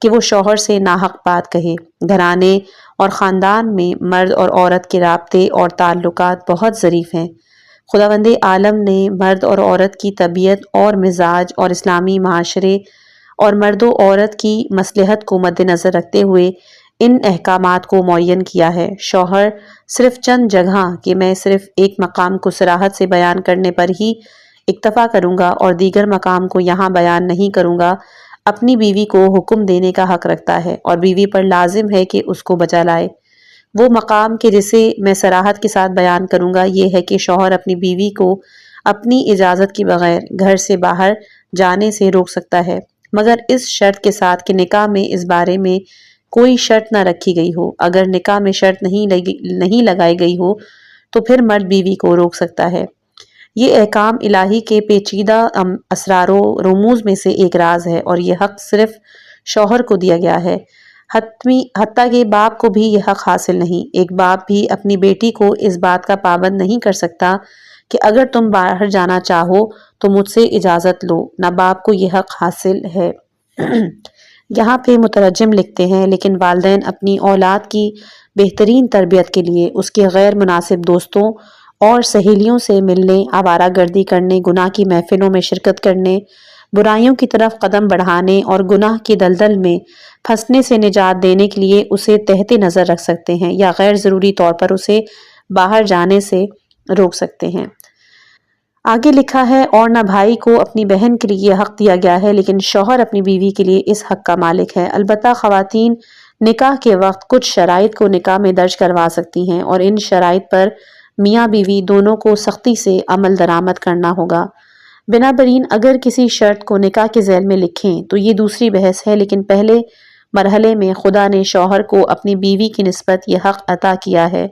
کہ وہ شوہر سے ناحق بات کہے۔ گھرانے اور خاندان میں مرد اور عورت کے رابطے اور تعلقات بہت ظریف ہیں۔ خداوند عالم نے مرد اور عورت کی طبیعت اور مزاج اور اسلامی معاشرے اور مرد و عورت کی مصلحت کو مد نظر رکھتے ہوئے ان احکامات کو معین کیا ہے۔ شوہر صرف چند جگہ کہ میں صرف ایک مقام کو صراحت سے بیان کرنے پر ہی اکتفا کروں گا اور دیگر مقام کو یہاں بیان نہیں کروں گا، اپنی بیوی کو حکم دینے کا حق رکھتا ہے اور بیوی پر لازم ہے کہ اس کو بچا لائے۔ وہ مقام کہ جسے میں صراحت کے ساتھ بیان کروں گا یہ ہے کہ شوہر اپنی بیوی کو اپنی اجازت کے بغیر گھر سے باہر جانے سے روک سکتا ہے، مگر اس شرط کے ساتھ کہ نکاح میں اس بارے میں کوئی شرط نہ رکھی گئی ہو۔ اگر نکاح میں شرط نہیں لگائی گئی ہو تو پھر مرد بیوی کو روک سکتا ہے۔ یہ احکام الہی کے پیچیدہ اسرار و رموز میں سے ایک راز ہے اور یہ حق صرف شوہر کو دیا گیا ہے، حتیٰ کہ باپ کو بھی یہ حق حاصل نہیں۔ ایک باپ بھی اپنی بیٹی کو اس بات کا پابند نہیں کر سکتا کہ اگر تم باہر جانا چاہو تو مجھ سے اجازت لو، نہ باپ کو یہ حق حاصل ہے۔ یہاں پہ مترجم لکھتے ہیں لیکن والدین اپنی اولاد کی بہترین تربیت کے لیے اس کے غیر مناسب دوستوں اور سہیلیوں سے ملنے، آوارہ گردی کرنے، گناہ کی محفلوں میں شرکت کرنے، برائیوں کی طرف قدم بڑھانے اور گناہ کی دلدل میں پھنسنے سے نجات دینے کے لیے اسے تحت نظر رکھ سکتے ہیں یا غیر ضروری طور پر اسے باہر جانے سے روک سکتے ہیں۔ آگے لکھا ہے اور نہ بھائی کو اپنی بہن کے لیے یہ حق دیا گیا ہے لیکن شوہر اپنی بیوی کے لیے اس حق کا مالک ہے۔ البتہ خواتین نکاح کے وقت کچھ شرائط کو نکاح میں درج کروا سکتی ہیں اور ان شرائط پر میاں بیوی دونوں کو سختی سے عمل درآمد کرنا ہوگا۔ بنابراین اگر کسی شرط کو نکاح کے ذیل میں لکھیں تو یہ دوسری بحث ہے، لیکن پہلے مرحلے میں خدا نے شوہر کو اپنی بیوی کی نسبت یہ حق عطا کیا ہے۔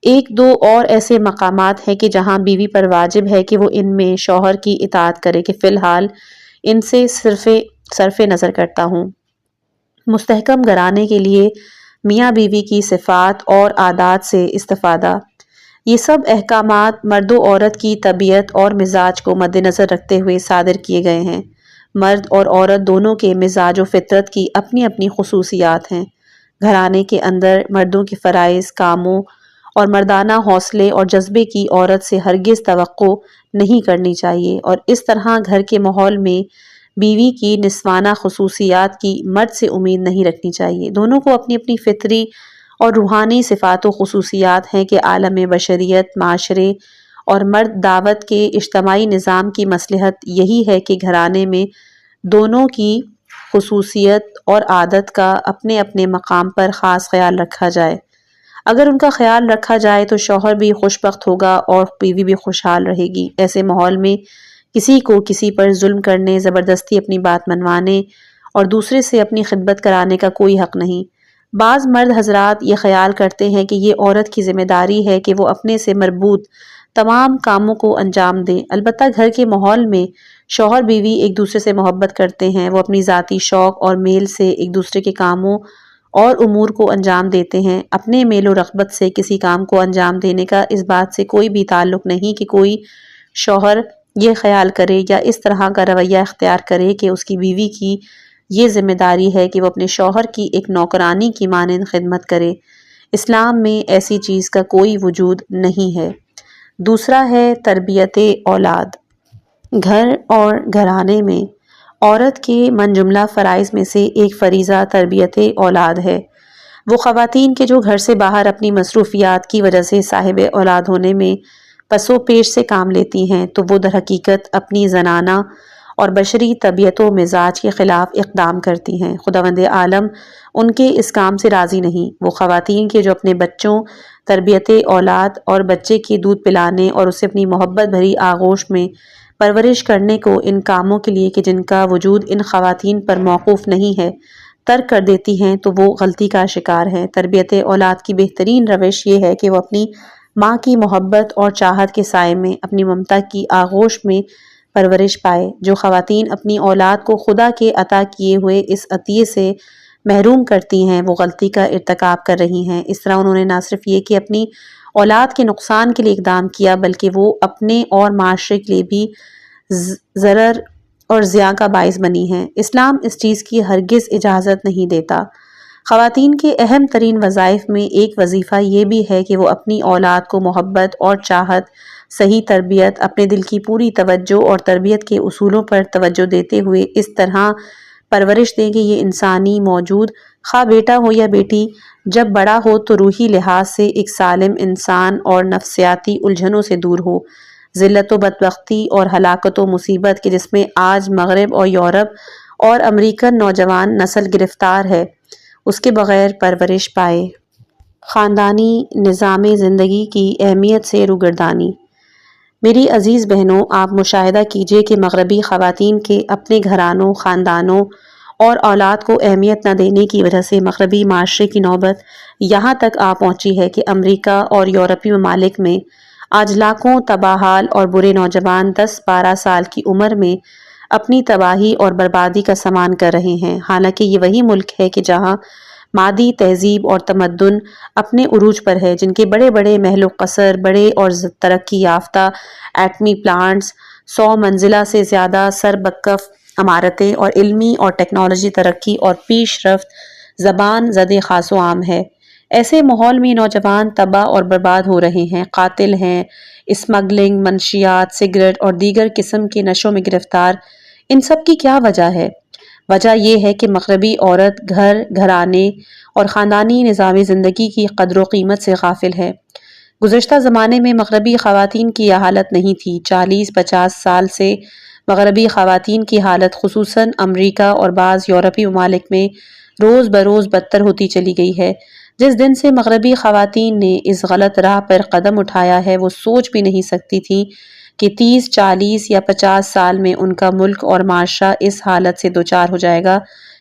ایک دو اور ایسے مقامات ہیں کہ جہاں بیوی پر واجب ہے کہ وہ ان میں شوہر کی اطاعت کرے کہ فی الحال ان سے صرف نظر کرتا ہوں۔ مستحکم گھرانے کے لیے میاں بیوی کی صفات اور عادات سے استفادہ۔ یہ سب احکامات مرد و عورت کی طبیعت اور مزاج کو مد نظر رکھتے ہوئے صادر کیے گئے ہیں۔ مرد اور عورت دونوں کے مزاج و فطرت کی اپنی اپنی خصوصیات ہیں۔ گھرانے کے اندر مردوں کے فرائض، کاموں اور مردانہ حوصلے اور جذبے کی عورت سے ہرگز توقع نہیں کرنی چاہیے، اور اس طرح گھر کے ماحول میں بیوی کی نسوانہ خصوصیات کی مرد سے امید نہیں رکھنی چاہیے۔ دونوں کو اپنی اپنی فطری اور روحانی صفات و خصوصیات ہیں کہ عالم بشریت، معاشرے اور مرد دعوت کے اجتماعی نظام کی مصلحت یہی ہے کہ گھرانے میں دونوں کی خصوصیت اور عادت کا اپنے اپنے مقام پر خاص خیال رکھا جائے۔ اگر ان کا خیال رکھا جائے تو شوہر بھی خوش بخت ہوگا اور بیوی بھی خوشحال رہے گی۔ ایسے ماحول میں کسی کو کسی پر ظلم کرنے، زبردستی اپنی بات منوانے اور دوسرے سے اپنی خدمت کرانے کا کوئی حق نہیں۔ بعض مرد حضرات یہ خیال کرتے ہیں کہ یہ عورت کی ذمہ داری ہے کہ وہ اپنے سے مربوط تمام کاموں کو انجام دے۔ البتہ گھر کے ماحول میں شوہر بیوی ایک دوسرے سے محبت کرتے ہیں، وہ اپنی ذاتی شوق اور میل سے ایک دوسرے کے کاموں اور امور کو انجام دیتے ہیں۔ اپنے میل و رغبت سے کسی کام کو انجام دینے کا اس بات سے کوئی بھی تعلق نہیں کہ کوئی شوہر یہ خیال کرے یا اس طرح کا رویہ اختیار کرے کہ اس کی بیوی کی یہ ذمہ داری ہے کہ وہ اپنے شوہر کی ایک نوکرانی کی مانند خدمت کرے۔ اسلام میں ایسی چیز کا کوئی وجود نہیں ہے۔ دوسرا ہے تربیت اولاد۔ گھر اور گھرانے میں عورت کے من جملہ فرائض میں سے ایک فریضہ تربیت اولاد ہے۔ وہ خواتین کے جو گھر سے باہر اپنی مصروفیات کی وجہ سے صاحب اولاد ہونے میں پسو پیش سے کام لیتی ہیں تو وہ در حقیقت اپنی زنانہ اور بشری طبیعت و مزاج کے خلاف اقدام کرتی ہیں۔ خداوند عالم ان کے اس کام سے راضی نہیں۔ وہ خواتین کے جو اپنے بچوں، تربیت اولاد اور بچے کی دودھ پلانے اور اسے اپنی محبت بھری آغوش میں پرورش کرنے کو ان کاموں کے لیے کہ جن کا وجود ان خواتین پر موقوف نہیں ہے ترک کر دیتی ہیں تو وہ غلطی کا شکار ہیں۔ تربیت اولاد کی بہترین روش یہ ہے کہ وہ اپنی ماں کی محبت اور چاہت کے سائے میں اپنی ممتا کی آغوش میں پرورش پائے۔ جو خواتین اپنی اولاد کو خدا کے عطا کیے ہوئے اس عطیے سے محروم کرتی ہیں وہ غلطی کا ارتکاب کر رہی ہیں۔ اس طرح انہوں نے نہ صرف یہ کہ اپنی اولاد کے نقصان کے لیے اقدام کیا بلکہ وہ اپنے اور معاشرے کے لیے بھی ضرر اور زیاں کا باعث بنی ہیں۔ اسلام اس چیز کی ہرگز اجازت نہیں دیتا۔ خواتین کے اہم ترین وظائف میں ایک وظیفہ یہ بھی ہے کہ وہ اپنی اولاد کو محبت اور چاہت، صحیح تربیت، اپنے دل کی پوری توجہ اور تربیت کے اصولوں پر توجہ دیتے ہوئے اس طرح پرورش دیں کہ یہ انسانی موجود، خواہ بیٹا ہو یا بیٹی، جب بڑا ہو تو روحی لحاظ سے ایک سالم انسان اور نفسیاتی الجھنوں سے دور ہو۔ ذلت و بدبختی اور ہلاکت و مصیبت کہ جس میں آج مغرب اور یورپ اور امریکن نوجوان نسل گرفتار ہے، اس کے بغیر پرورش پائے۔ خاندانی نظام زندگی کی اہمیت سے روگردانی۔ میری عزیز بہنوں، آپ مشاہدہ کیجئے کہ مغربی خواتین کے اپنے گھرانوں، خاندانوں اور اولاد کو اہمیت نہ دینے کی وجہ سے مغربی معاشرے کی نوبت یہاں تک آ پہنچی ہے کہ امریکہ اور یورپی ممالک میں آج لاکھوں تباہال اور برے نوجوان 10-12 سال کی عمر میں اپنی تباہی اور بربادی کا سامان کر رہے ہیں، حالانکہ یہ وہی ملک ہے کہ جہاں مادی تہذیب اور تمدن اپنے عروج پر ہے، جن کے بڑے بڑے محل و قصر، بڑے اور ترقی یافتہ ایٹمی پلانٹس، 100 منزلہ سے زیادہ سربکف عمارتیں اور علمی اور ٹیکنالوجی ترقی اور پیش رفت زبان زد خاص و عام ہے۔ ایسے ماحول میں نوجوان تباہ اور برباد ہو رہے ہیں، قاتل ہیں، اسمگلنگ، منشیات، سگریٹ اور دیگر قسم کے نشوں میں گرفتار۔ ان سب کی کیا وجہ ہے؟ وجہ یہ ہے کہ مغربی عورت گھر، گھرانے اور خاندانی نظام زندگی کی قدر و قیمت سے غافل ہے۔ گزشتہ زمانے میں مغربی خواتین کی یہ حالت نہیں تھی۔ 40-50 سال سے مغربی خواتین کی حالت خصوصاً امریکہ اور بعض یورپی ممالک میں روز بروز بدتر ہوتی چلی گئی ہے۔ جس دن سے مغربی خواتین نے اس غلط راہ پر قدم اٹھایا ہے وہ سوچ بھی نہیں سکتی تھیں کہ 30، 40 یا 50 سال میں ان کا ملک اور معاشرہ اس حالت سے دوچار ہو جائے گا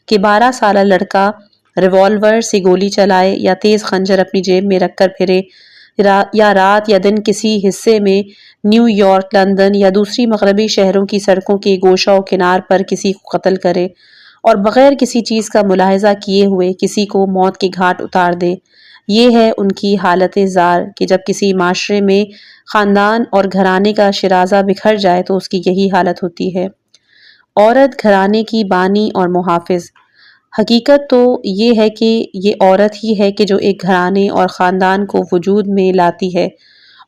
کہ 12 سالہ لڑکا ریوالور سے گولی چلائے یا تیز خنجر اپنی جیب میں رکھ کر پھرے، یا رات یا دن کسی حصے میں نیو یارک، لندن یا دوسری مغربی شہروں کی سڑکوں کے گوشہ و کنار پر کسی کو قتل کرے اور بغیر کسی چیز کا ملاحظہ کیے ہوئے کسی کو موت کے گھاٹ اتار دے۔ یہ ہے ان کی حالت زار کہ جب کسی معاشرے میں خاندان اور گھرانے کا شیرازہ بکھر جائے تو اس کی یہی حالت ہوتی ہے۔ عورت گھرانے کی بانی اور محافظ۔ حقیقت تو یہ ہے کہ یہ عورت ہی ہے کہ جو ایک گھرانے اور خاندان کو وجود میں لاتی ہے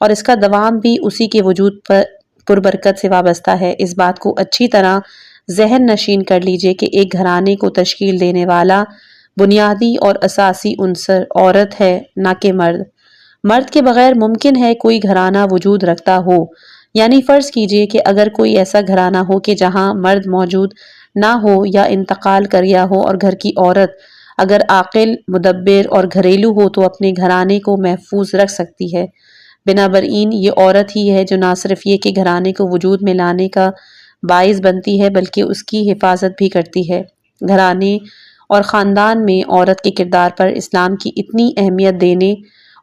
اور اس کا دوام بھی اسی کے وجود پر پربرکت سے وابستہ ہے۔ اس بات کو اچھی طرح ذہن نشین کر لیجئے کہ ایک گھرانے کو تشکیل دینے والا بنیادی اور اساسی عنصر عورت ہے، نہ کہ مرد۔ مرد کے بغیر ممکن ہے کوئی گھرانہ وجود رکھتا ہو، یعنی فرض کیجئے کہ اگر کوئی ایسا گھرانہ ہو کہ جہاں مرد موجود نہ ہو یا انتقال کر گیا ہو اور گھر کی عورت اگر عاقل، مدبر اور گھریلو ہو تو اپنے گھرانے کو محفوظ رکھ سکتی ہے۔ بنابراین یہ عورت ہی ہے جو نہ صرف یہ کہ گھرانے کو وجود میں لانے کا باعث بنتی ہے بلکہ اس کی حفاظت بھی کرتی ہے۔ گھرانے اور خاندان میں عورت کے کردار پر اسلام کی اتنی اہمیت دینے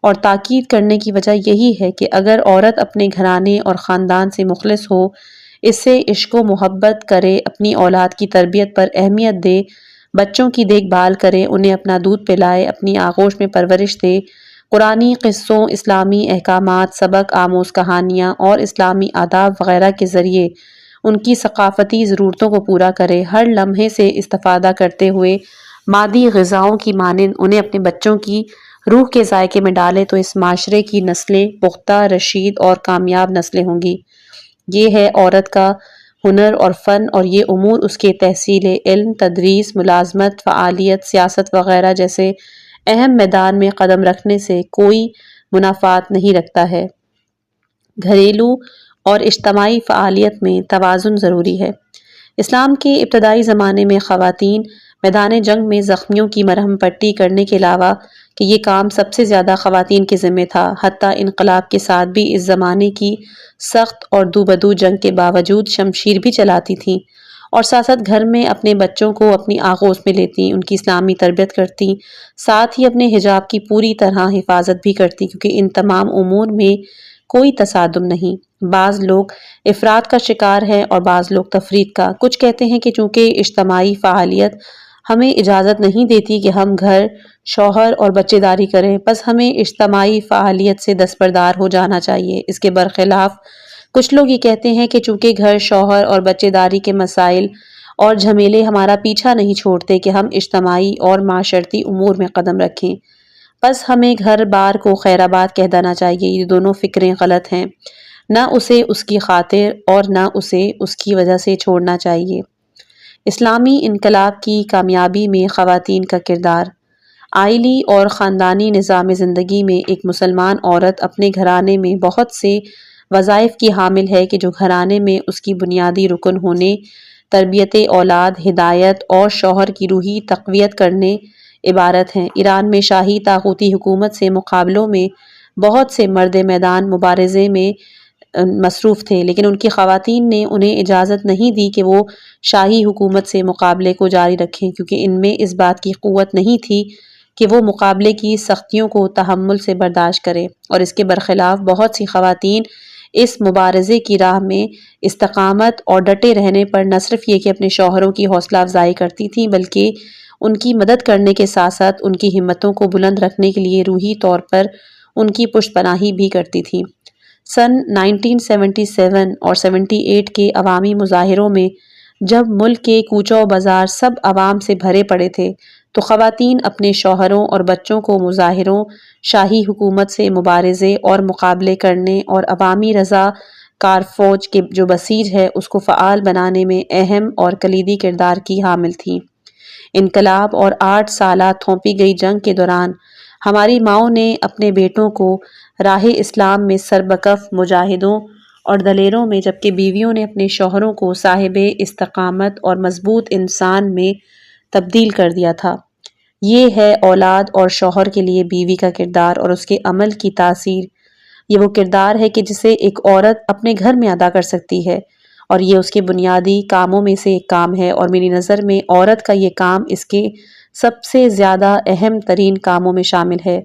اور تاکید کرنے کی وجہ یہی ہے کہ اگر عورت اپنے گھرانے اور خاندان سے مخلص ہو، اس سے عشق و محبت کرے، اپنی اولاد کی تربیت پر اہمیت دے، بچوں کی دیکھ بھال کرے، انہیں اپنا دودھ پلائے، اپنی آغوش میں پرورش دے، قرآنی قصوں، اسلامی احکامات، سبق آموز کہانیاں اور اسلامی آداب وغیرہ کے ذریعے ان کی ثقافتی ضرورتوں کو پورا کرے، ہر لمحے سے استفادہ کرتے ہوئے مادی غذاؤں کی مانند انہیں اپنے بچوں کی روح کے ذائقے میں ڈالے، تو اس معاشرے کی نسلیں پختہ، رشید اور کامیاب نسلیں ہوں گی۔ یہ ہے عورت کا ہنر اور فن، اور یہ امور اس کے تحصیل علم، تدریس، ملازمت، فعالیت، سیاست وغیرہ جیسے اہم میدان میں قدم رکھنے سے کوئی منافات نہیں رکھتا ہے۔ گھریلو اور اجتماعی فعالیت میں توازن ضروری ہے۔ اسلام کے ابتدائی زمانے میں خواتین میدان جنگ میں زخمیوں کی مرہم پٹی کرنے کے علاوہ کہ یہ کام سب سے زیادہ خواتین کے ذمہ تھا، حتیٰ انقلاب کے ساتھ بھی اس زمانے کی سخت اور دو بدو جنگ کے باوجود شمشیر بھی چلاتی تھیں، اور ساتھ ساتھ گھر میں اپنے بچوں کو اپنی آغوش میں لیتی، ان کی اسلامی تربیت کرتی، ساتھ ہی اپنے حجاب کی پوری طرح حفاظت بھی کرتی، کیونکہ ان تمام امور میں کوئی تصادم نہیں۔ بعض لوگ افراط کا شکار ہیں اور بعض لوگ تفریط کا۔ کچھ کہتے ہیں کہ چونکہ اجتماعی فعالیت ہمیں اجازت نہیں دیتی کہ ہم گھر، شوہر اور بچے داری کریں، بس ہمیں اجتماعی فعالیت سے دستبردار ہو جانا چاہیے۔ اس کے برخلاف کچھ لوگ یہ کہتے ہیں کہ چونکہ گھر، شوہر اور بچے داری کے مسائل اور جھمیلے ہمارا پیچھا نہیں چھوڑتے کہ ہم اجتماعی اور معاشرتی امور میں قدم رکھیں، بس ہمیں گھر بار کو خیر آباد کہہ دینا چاہیے۔ یہ دونوں فکریں غلط ہیں، نہ اسے اس کی خاطر اور نہ اسے اس کی وجہ سے چھوڑنا چاہیے۔ اسلامی انقلاب کی کامیابی میں خواتین کا کردار۔ آئلی اور خاندانی نظام زندگی میں ایک مسلمان عورت اپنے گھرانے میں بہت سے وظائف کی حامل ہے کہ جو گھرانے میں اس کی بنیادی رکن ہونے، تربیت اولاد، ہدایت اور شوہر کی روحی تقویت کرنے عبارت ہیں۔ ایران میں شاہی طاغوتی حکومت سے مقابلوں میں بہت سے مرد میدان مبارزے میں مصروف تھے، لیکن ان کی خواتین نے انہیں اجازت نہیں دی کہ وہ شاہی حکومت سے مقابلے کو جاری رکھیں، کیونکہ ان میں اس بات کی قوت نہیں تھی کہ وہ مقابلے کی سختیوں کو تحمل سے برداشت کریں، اور اس کے برخلاف بہت سی خواتین اس مبارزے کی راہ میں استقامت اور ڈٹے رہنے پر نہ صرف یہ کہ اپنے شوہروں کی حوصلہ افزائی کرتی تھیں، بلکہ ان کی مدد کرنے کے ساتھ ساتھ ان کی ہمتوں کو بلند رکھنے کے لیے روحی طور پر ان کی پشت پناہی بھی کرتی تھیں۔ سن 1977 اور 78 کے عوامی مظاہروں میں جب ملک کے کوچہ و بازار سب عوام سے بھرے پڑے تھے، تو خواتین اپنے شوہروں اور بچوں کو مظاہروں، شاہی حکومت سے مبارزے اور مقابلے کرنے اور عوامی رضا کار فوج کے جو بسیج ہے اس کو فعال بنانے میں اہم اور کلیدی کردار کی حامل تھیں۔ انقلاب اور 8 سالہ تھوپی گئی جنگ کے دوران ہماری ماؤں نے اپنے بیٹوں کو راہ اسلام میں سربکف مجاہدوں اور دلیروں میں، جبکہ بیویوں نے اپنے شوہروں کو صاحب استقامت اور مضبوط انسان میں تبدیل کر دیا تھا۔ یہ ہے اولاد اور شوہر کے لیے بیوی کا کردار اور اس کے عمل کی تاثیر۔ یہ وہ کردار ہے کہ جسے ایک عورت اپنے گھر میں ادا کر سکتی ہے، اور یہ اس کے بنیادی کاموں میں سے ایک کام ہے، اور میری نظر میں عورت کا یہ کام اس کے سب سے زیادہ اہم ترین کاموں میں شامل ہے۔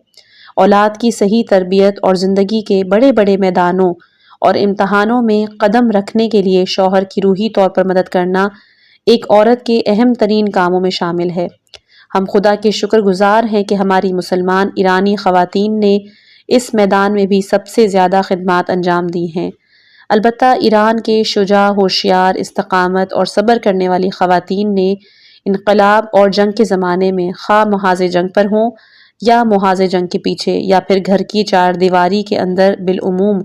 اولاد کی صحیح تربیت اور زندگی کے بڑے بڑے میدانوں اور امتحانوں میں قدم رکھنے کے لیے شوہر کی روحی طور پر مدد کرنا ایک عورت کے اہم ترین کاموں میں شامل ہے۔ ہم خدا کے شکر گزار ہیں کہ ہماری مسلمان ایرانی خواتین نے اس میدان میں بھی سب سے زیادہ خدمات انجام دی ہیں۔ البتہ ایران کے شجاع، ہوشیار، استقامت اور صبر کرنے والی خواتین نے انقلاب اور جنگ کے زمانے میں، خواہ محاذ جنگ پر ہوں یا محاذ جنگ کے پیچھے یا پھر گھر کی چار دیواری کے اندر، بالعموم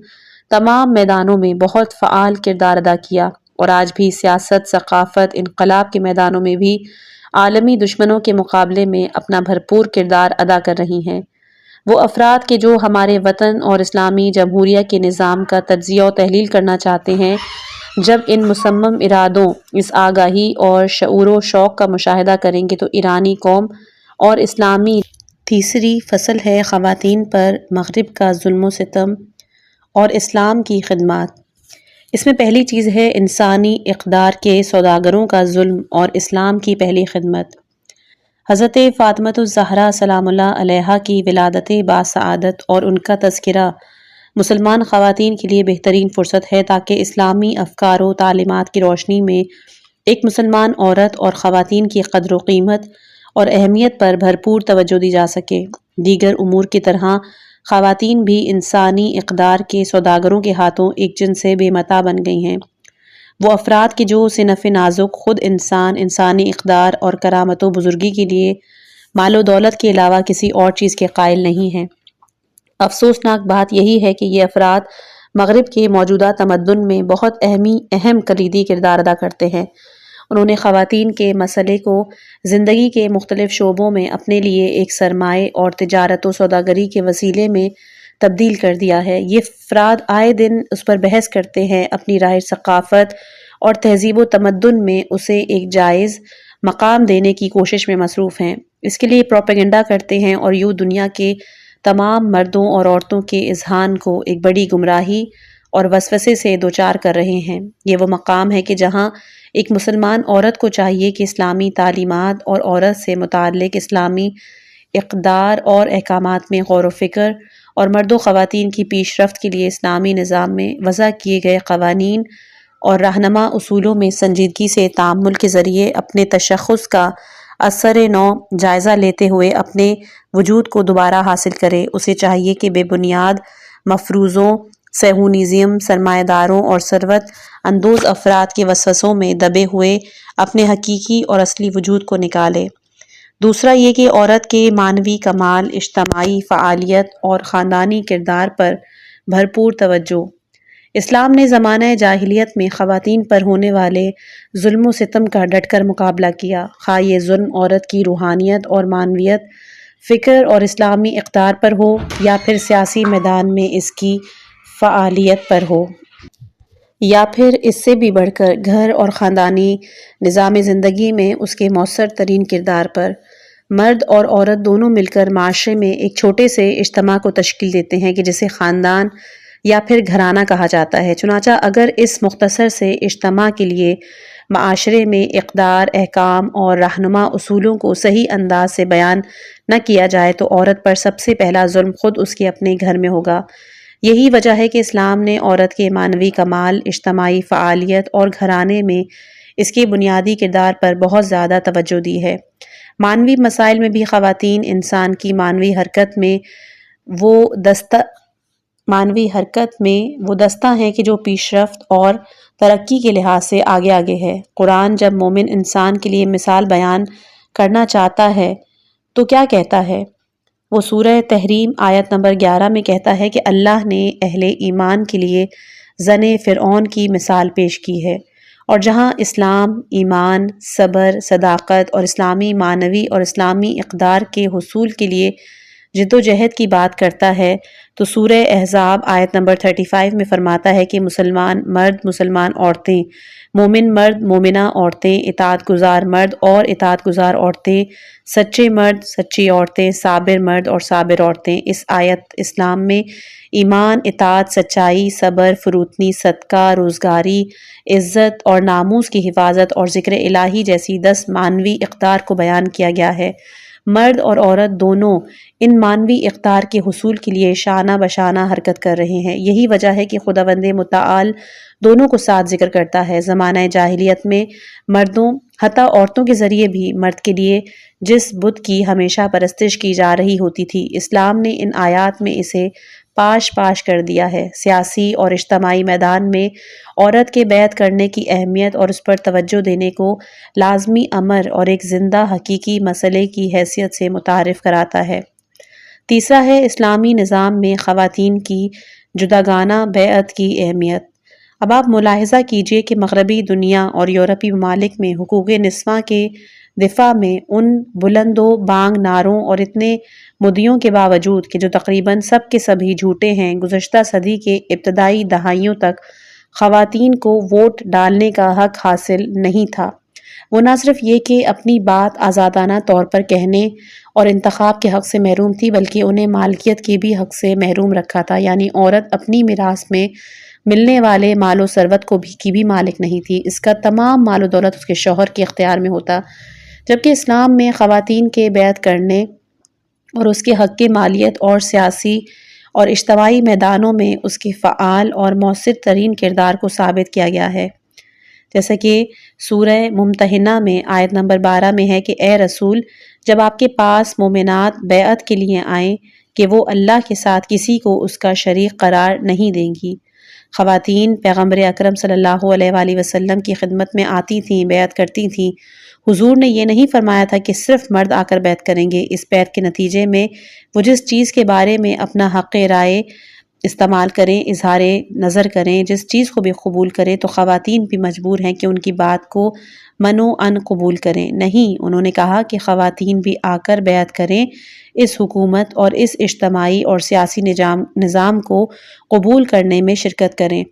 تمام میدانوں میں بہت فعال کردار ادا کیا، اور آج بھی سیاست، ثقافت، انقلاب کے میدانوں میں بھی عالمی دشمنوں کے مقابلے میں اپنا بھرپور کردار ادا کر رہی ہیں۔ وہ افراد کہ جو ہمارے وطن اور اسلامی جمہوریہ کے نظام کا تجزیہ و تحلیل کرنا چاہتے ہیں، جب ان مصمم ارادوں، اس آگاہی اور شعور و شوق کا مشاہدہ کریں گے تو ایرانی قوم اور اسلامی تیسری فصل ہے خواتین پر مغرب کا ظلم و ستم اور اسلام کی خدمات۔ اس میں پہلی چیز ہے انسانی اقدار کے سوداگروں کا ظلم اور اسلام کی پہلی خدمت۔ حضرت فاطمۃ الزہرا سلام اللہ علیہا کی ولادت باسعادت اور ان کا تذکرہ مسلمان خواتین کے لیے بہترین فرصت ہے تاکہ اسلامی افکار و تعلیمات کی روشنی میں ایک مسلمان عورت اور خواتین کی قدر و قیمت اور اہمیت پر بھرپور توجہ دی جا سکے۔ دیگر امور کی طرح خواتین بھی انسانی اقدار کے سوداگروں کے ہاتھوں ایک جن سے بے متاع بن گئی ہیں۔ وہ افراد کے جو صنف نازک خود انسانی اقدار اور کرامت و بزرگی کے لیے مال و دولت کے علاوہ کسی اور چیز کے قائل نہیں ہیں۔ افسوسناک بات یہی ہے کہ یہ افراد مغرب کے موجودہ تمدن میں بہت اہم کلیدی کردار ادا کرتے ہیں۔ انہوں نے خواتین کے مسئلے کو زندگی کے مختلف شعبوں میں اپنے لیے ایک سرمایہ اور تجارت و سوداگری کے وسیلے میں تبدیل کر دیا ہے۔ یہ افراد آئے دن اس پر بحث کرتے ہیں، اپنی رائج ثقافت اور تہذیب و تمدن میں اسے ایک جائز مقام دینے کی کوشش میں مصروف ہیں۔ اس کے لیے پروپیگنڈا کرتے ہیں اور یوں دنیا کے تمام مردوں اور عورتوں کے اذہان کو ایک بڑی گمراہی اور وسوسے سے دوچار کر رہے ہیں۔ یہ وہ مقام ہے کہ جہاں ایک مسلمان عورت کو چاہیے کہ اسلامی تعلیمات اور عورت سے متعلق اسلامی اقدار اور احکامات میں غور و فکر اور مرد و خواتین کی پیش رفت کے لیے اسلامی نظام میں وضع کیے گئے قوانین اور رہنما اصولوں میں سنجیدگی سے تعامل کے ذریعے اپنے تشخص کا اثر نو جائزہ لیتے ہوئے اپنے وجود کو دوبارہ حاصل کرے۔ اسے چاہیے کہ بے بنیاد مفروضوں، صہیونیزم، سرمایہ داروں اور ثروت اندوز افراد کے وسوسوں میں دبے ہوئے اپنے حقیقی اور اصلی وجود کو نکالے۔ دوسرا یہ کہ عورت کے معنوی کمال، اجتماعی فعالیت اور خاندانی کردار پر بھرپور توجہ۔ اسلام نے زمانہ جاہلیت میں خواتین پر ہونے والے ظلم و ستم کا ڈٹ کر مقابلہ کیا، خواہ یہ ظلم عورت کی روحانیت اور معنویت، فکر اور اسلامی اقدار پر ہو یا پھر سیاسی میدان میں اس کی فعالیت پر ہو، یا پھر اس سے بھی بڑھ کر گھر اور خاندانی نظام زندگی میں اس کے مؤثر ترین کردار پر۔ مرد اور عورت دونوں مل کر معاشرے میں ایک چھوٹے سے اجتماع کو تشکیل دیتے ہیں کہ جسے خاندان یا پھر گھرانہ کہا جاتا ہے۔ چنانچہ اگر اس مختصر سے اجتماع کے لیے معاشرے میں اقدار، احکام اور رہنما اصولوں کو صحیح انداز سے بیان نہ کیا جائے تو عورت پر سب سے پہلا ظلم خود اس کے اپنے گھر میں ہوگا۔ یہی وجہ ہے کہ اسلام نے عورت کے معنوی کمال، اجتماعی فعالیت اور گھرانے میں اس کے بنیادی کردار پر بہت زیادہ توجہ دی ہے۔ معنوی مسائل میں بھی خواتین انسان کی معنوی حرکت میں وہ دستہ ہیں کہ جو پیش رفت اور ترقی کے لحاظ سے آگے ہے۔ قرآن جب مومن انسان کے لیے مثال بیان کرنا چاہتا ہے تو کیا کہتا ہے؟ وہ سورہ تحریم آیت نمبر 11 میں کہتا ہے کہ اللہ نے اہل ایمان کے لیے زن فرعون کی مثال پیش کی ہے، اور جہاں اسلام، ایمان، صبر، صداقت اور اسلامی معنوی اور اسلامی اقدار کے حصول کے لیے جد و جہد کی بات کرتا ہے تو سورہ احزاب آیت نمبر 35 میں فرماتا ہے کہ مسلمان مرد، مسلمان عورتیں، مومن مرد، مومنہ عورتیں، اطاعت گزار مرد اور اطاعت گزار عورتیں، سچے مرد، سچی عورتیں، صابر مرد اور صابر عورتیں۔ اس آیت اسلام میں ایمان، اطاعت، سچائی، صبر، فروتنی، صدقہ، روزگاری، عزت اور ناموس کی حفاظت اور ذکر الہی جیسی 10 معنوی اقدار کو بیان کیا گیا ہے۔ مرد اور عورت دونوں ان معنوی اقدار کے حصول کے لیے شانہ بشانہ حرکت کر رہے ہیں۔ یہی وجہ ہے کہ خداوند متعال دونوں کو ساتھ ذکر کرتا ہے۔ زمانہ جاہلیت میں مردوں، حتیٰ عورتوں کے ذریعے بھی مرد کے لیے جس بت کی ہمیشہ پرستش کی جا رہی ہوتی تھی، اسلام نے ان آیات میں اسے پاش کر دیا ہے۔ سیاسی اور اجتماعی میدان میں عورت کے بیعت کرنے کی اہمیت اور اس پر توجہ دینے کو لازمی امر اور ایک زندہ حقیقی مسئلے کی حیثیت سے متعارف کراتا ہے۔ تیسرا ہے اسلامی نظام میں خواتین کی جداگانہ بیعت کی اہمیت۔ اب آپ ملاحظہ کیجئے کہ مغربی دنیا اور یورپی ممالک میں حقوق نسواں کے دفاع میں ان بلند و بانگ نعروں اور اتنے مدعیوں کے باوجود کہ جو تقریباً سب کے سب ہی جھوٹے ہیں، گزشتہ صدی کے ابتدائی دہائیوں تک خواتین کو ووٹ ڈالنے کا حق حاصل نہیں تھا۔ وہ نہ صرف یہ کہ اپنی بات آزادانہ طور پر کہنے اور انتخاب کے حق سے محروم تھی، بلکہ انہیں مالکیت کے بھی حق سے محروم رکھا تھا، یعنی عورت اپنی میراث میں ملنے والے مال و ثروت کی بھی مالک نہیں تھی، اس کا تمام مال و دولت اس کے شوہر کے اختیار میں ہوتا، جبکہ اسلام میں خواتین کے بیعت کرنے اور اس کے حق کی مالیت اور سیاسی اور اجتماعی میدانوں میں اس کے فعال اور مؤثر ترین کردار کو ثابت کیا گیا ہے، جیسا کہ سورہ ممتحنہ میں آیت نمبر 12 میں ہے کہ اے رسول، جب آپ کے پاس مومنات بیعت کے لیے آئیں کہ وہ اللہ کے ساتھ کسی کو اس کا شریک قرار نہیں دیں گی۔ خواتین پیغمبر اکرم صلی اللہ علیہ وآلہ وسلم کی خدمت میں آتی تھیں، بیعت کرتی تھیں۔ حضور نے یہ نہیں فرمایا تھا کہ صرف مرد آ کر بیعت کریں گے، اس بیعت کے نتیجے میں وہ جس چیز کے بارے میں اپنا حق رائے استعمال کریں، اظہار نظر کریں، جس چیز کو بھی قبول کریں، تو خواتین بھی مجبور ہیں کہ ان کی بات کو منوعاً قبول کریں۔ نہیں، انہوں نے کہا کہ خواتین بھی آ کر بیعت کریں، اس حکومت اور اس اجتماعی اور سیاسی نظام کو قبول کرنے میں شرکت کریں۔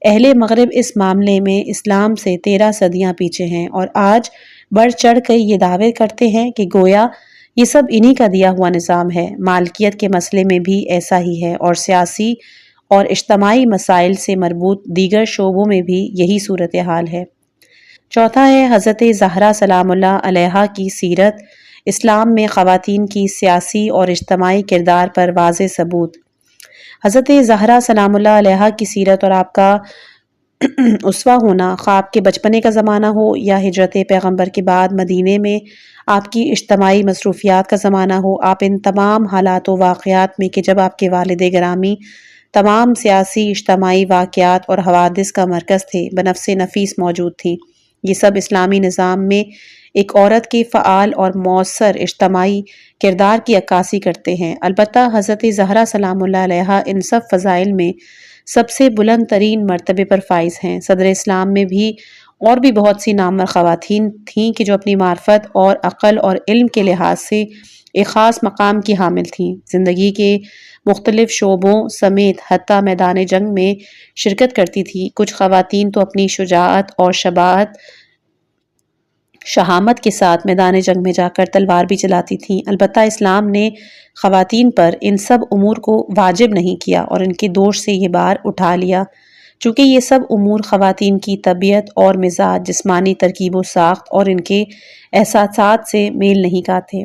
اہل مغرب اس معاملے میں اسلام سے 13 صدیاں پیچھے ہیں اور آج بڑھ چڑھ کر یہ دعوے کرتے ہیں کہ گویا یہ سب انہی کا دیا ہوا نظام ہے۔ مالکیت کے مسئلے میں بھی ایسا ہی ہے اور سیاسی اور اجتماعی مسائل سے مربوط دیگر شعبوں میں بھی یہی صورتحال ہے۔ چوتھا ہے حضرت زہرا سلام اللہ علیہا کی سیرت، اسلام میں خواتین کی سیاسی اور اجتماعی کردار پر واضح ثبوت۔ حضرت زہرا سلام اللہ علیہا کی سیرت اور آپ کا اسوہ ہونا، خواہ آپ کے بچپنے کا زمانہ ہو یا ہجرت پیغمبر کے بعد مدینے میں آپ کی اجتماعی مصروفیات کا زمانہ ہو، آپ ان تمام حالات و واقعات میں کہ جب آپ کے والد گرامی تمام سیاسی اجتماعی واقعات اور حوادث کا مرکز تھے، بنفس نفیس موجود تھی۔ یہ سب اسلامی نظام میں ایک عورت کے فعال اور مؤثر اجتماعی کردار کی عکاسی کرتے ہیں۔ البتہ حضرت زہرا سلام اللہ علیہا ان سب فضائل میں سب سے بلند ترین مرتبے پر فائز ہیں۔ صدر اسلام میں بھی اور بھی بہت سی نامور خواتین تھیں کہ جو اپنی معرفت اور عقل اور علم کے لحاظ سے ایک خاص مقام کی حامل تھیں۔ زندگی کے مختلف شعبوں سمیت حتیٰ میدان جنگ میں شرکت کرتی تھی۔ کچھ خواتین تو اپنی شجاعت اور شہامت کے ساتھ میدان جنگ میں جا کر تلوار بھی چلاتی تھیں۔ البتہ اسلام نے خواتین پر ان سب امور کو واجب نہیں کیا اور ان کے دوش سے یہ بار اٹھا لیا، چونکہ یہ سب امور خواتین کی طبیعت اور مزاج، جسمانی ترکیب و ساخت اور ان کے احساسات سے میل نہیں کھاتے۔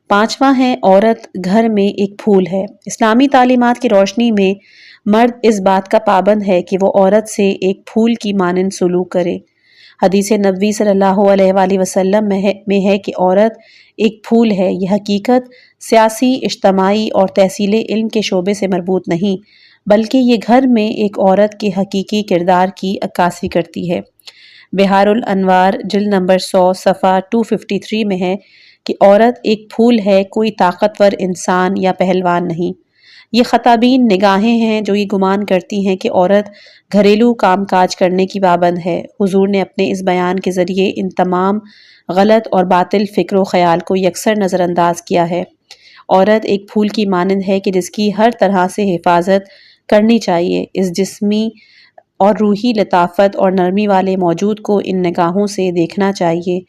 پانچواں ہے عورت گھر میں ایک پھول ہے۔ اسلامی تعلیمات کی روشنی میں مرد اس بات کا پابند ہے کہ وہ عورت سے ایک پھول کی مانند سلوک کرے۔ حدیث نبوی صلی اللہ علیہ وآلہ وسلم میں ہے کہ عورت ایک پھول ہے۔ یہ حقیقت سیاسی، اجتماعی اور تحصیل علم کے شعبے سے مربوط نہیں، بلکہ یہ گھر میں ایک عورت کے حقیقی کردار کی عکاسی کرتی ہے۔ بہار الانوار جلد نمبر 100 صفحہ 253 میں ہے کہ عورت ایک پھول ہے، کوئی طاقتور انسان یا پہلوان نہیں۔ یہ خطابین نگاہیں ہیں جو یہ گمان کرتی ہیں کہ عورت گھریلو کام کاج کرنے کی پابند ہے۔ حضور نے اپنے اس بیان کے ذریعے ان تمام غلط اور باطل فکر و خیال کو یکسر نظر انداز کیا ہے۔ عورت ایک پھول کی مانند ہے کہ جس کی ہر طرح سے حفاظت کرنی چاہیے۔ اس جسمی اور روحی لطافت اور نرمی والے موجود کو ان نگاہوں سے دیکھنا چاہیے۔